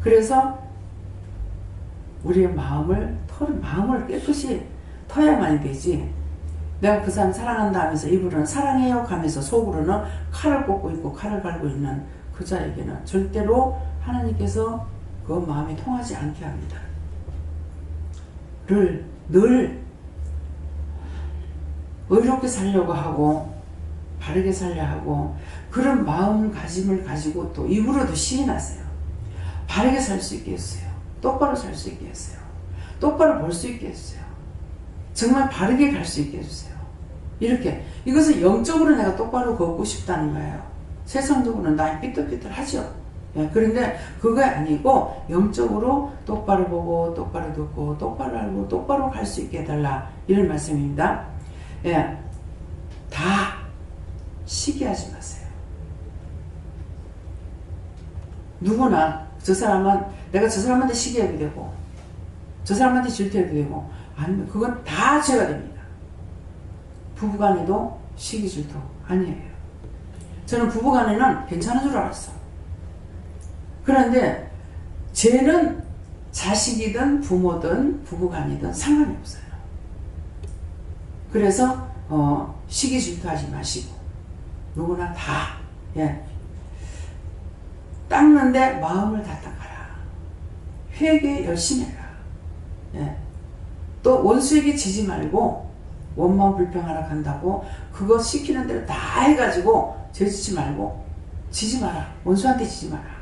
그래서 우리의 마음을 깨끗이 터야만이 되지. 내가 그 사람 사랑한다 하면서 입으로는 사랑해요 하면서 속으로는 칼을 꽂고 있고 칼을 갈고 있는 그 자에게는 절대로 하나님께서 그 마음이 통하지 않게 합니다. 를 늘 의롭게 살려고 하고 바르게 살려 하고 그런 마음가짐을 가지고 또 입으로도 시인하세요. 바르게 살 수 있게 했어요. 똑바로 살 수 있게 했어요. 똑바로 볼 수 있게 했어요. 정말 바르게 갈 수 있게 해주세요. 이렇게 이것은 영적으로 내가 똑바로 걷고 싶다는 거예요. 세상적으로는 나 삐뚤삐뚤하죠. 예, 그런데 그거 아니고 영적으로 똑바로 보고 똑바로 듣고 똑바로 알고 똑바로 갈 수 있게 해달라 이런 말씀입니다. 예, 다 시기하지 마세요. 누구나 저 사람은 내가 저 사람한테 시기하게 되고 저 사람한테 질투하게 되고 아니면 그건 다 죄가 됩니다. 부부간에도 시기 질투 아니에요. 저는 부부간에는 괜찮은 줄 알았어. 그런데 죄는 자식이든 부모든 부부간이든 상관이 없어요. 그래서 시기 질투하지 마시고 누구나 다 예, 닦는데 마음을 다 닦아라. 회개 열심히 해라. 예. 또 원수에게 지지 말고 원망 불평하라 한다고 그거 시키는 대로 다 해가지고 죄짓지 말고 지지 마라. 원수한테 지지 마라.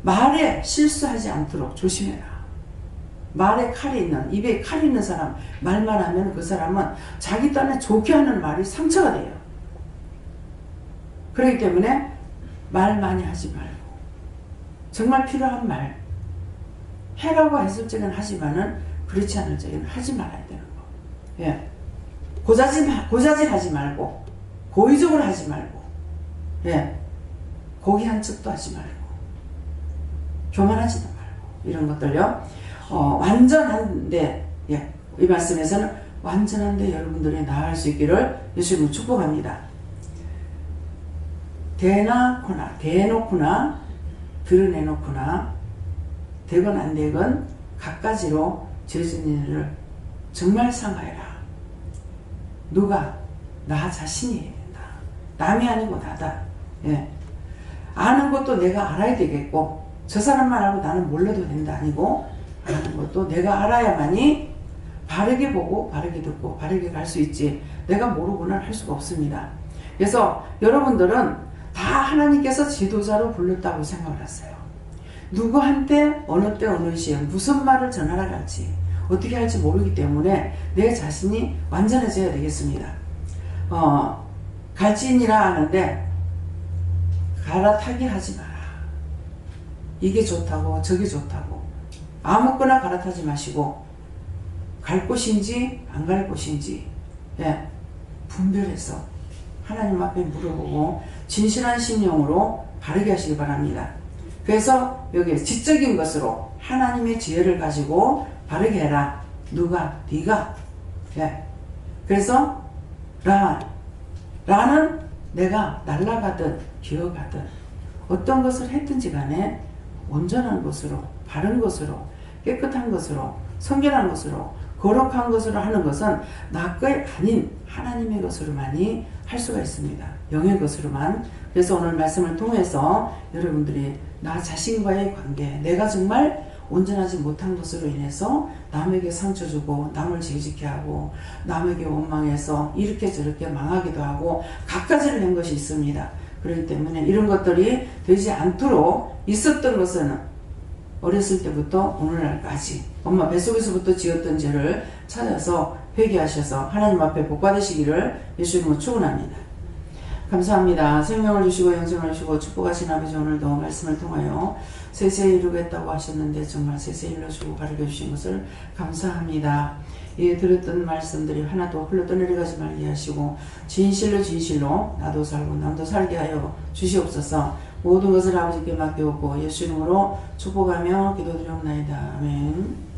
말에 실수하지 않도록 조심해라. 말에 칼이 있는 입에 칼이 있는 사람 말만 하면 그 사람은 자기 딴에 좋게 하는 말이 상처가 돼요. 그렇기 때문에 말 많이 하지 말고 정말 필요한 말 해라고 했을 적은 하지만은 그렇지 않을 적에는 하지 말아야 되는 거. 예. 고자질 하지 말고 고의적으로 하지 말고 예. 고기 한 척도 하지 말고 교만하지도 말고 이런 것들요. 완전한데 예. 이 말씀에서는 완전한데 여러분들이 나아갈 수 있기를 예수님을 축복합니다. 대놓거나 드러내놓거나 되건 안 되건 갖가지로 죄짓는 일을 정말 삼가해라. 누가? 나 자신이 남이 아니고 나다. 예. 아는 것도 내가 알아야 되겠고 저 사람만 알고 나는 몰라도 된다 아니고 아는 것도 내가 알아야만이 바르게 보고 바르게 듣고 바르게 갈 수 있지 내가 모르고는 할 수가 없습니다. 그래서 여러분들은 다 하나님께서 지도자로 불렀다고 생각을 했어요. 누구한테 어느 때 어느 시에 무슨 말을 전하라 할지 어떻게 할지 모르기 때문에 내 자신이 완전해져야 되겠습니다. 갈지니라 하는데 갈아타기 하지 마라. 이게 좋다고 저게 좋다고 아무거나 갈아타지 마시고 갈 곳인지 안 갈 곳인지 예, 분별해서 하나님 앞에 물어보고 진실한 심령으로 바르게 하시기 바랍니다. 그래서 여기 지적인 것으로 하나님의 지혜를 가지고 바르게 해라. 누가? 네가. 예. 그래서 라는 내가 날아가든 기어가든 어떤 것을 했든지 간에 온전한 것으로 바른 것으로 깨끗한 것으로 성결한 것으로 거룩한 것으로 하는 것은 나 것이 아닌 하나님의 것으로만이 할 수가 있습니다. 영의 것으로만. 그래서 오늘 말씀을 통해서 여러분들이 나 자신과의 관계 내가 정말 온전하지 못한 것으로 인해서 남에게 상처 주고 남을 지지게 하고 남에게 원망해서 이렇게 저렇게 망하기도 하고 갖가지를 한 것이 있습니다. 그렇기 때문에 이런 것들이 되지 않도록 있었던 것은 어렸을 때부터 오늘날까지 엄마 뱃속에서부터 지었던 죄를 찾아서 회개하셔서 하나님 앞에 복 받으시기를 예수님으로 축원합니다. 감사합니다. 생명을 주시고 영생을 주시고 축복하신 아버지 오늘도 말씀을 통하여 세세히 이루겠다고 하셨는데 정말 세세히 일러주고 가르쳐 주신 것을 감사합니다. 예, 들었던 말씀들이 하나도 흘러 떠내려가지 말게 하시고 진실로 나도 살고 남도 살게 하여 주시옵소서. 모든 것을 아버지께 맡겨오고 예수 이름으로 축복하며 기도드리옵나이다. 아멘.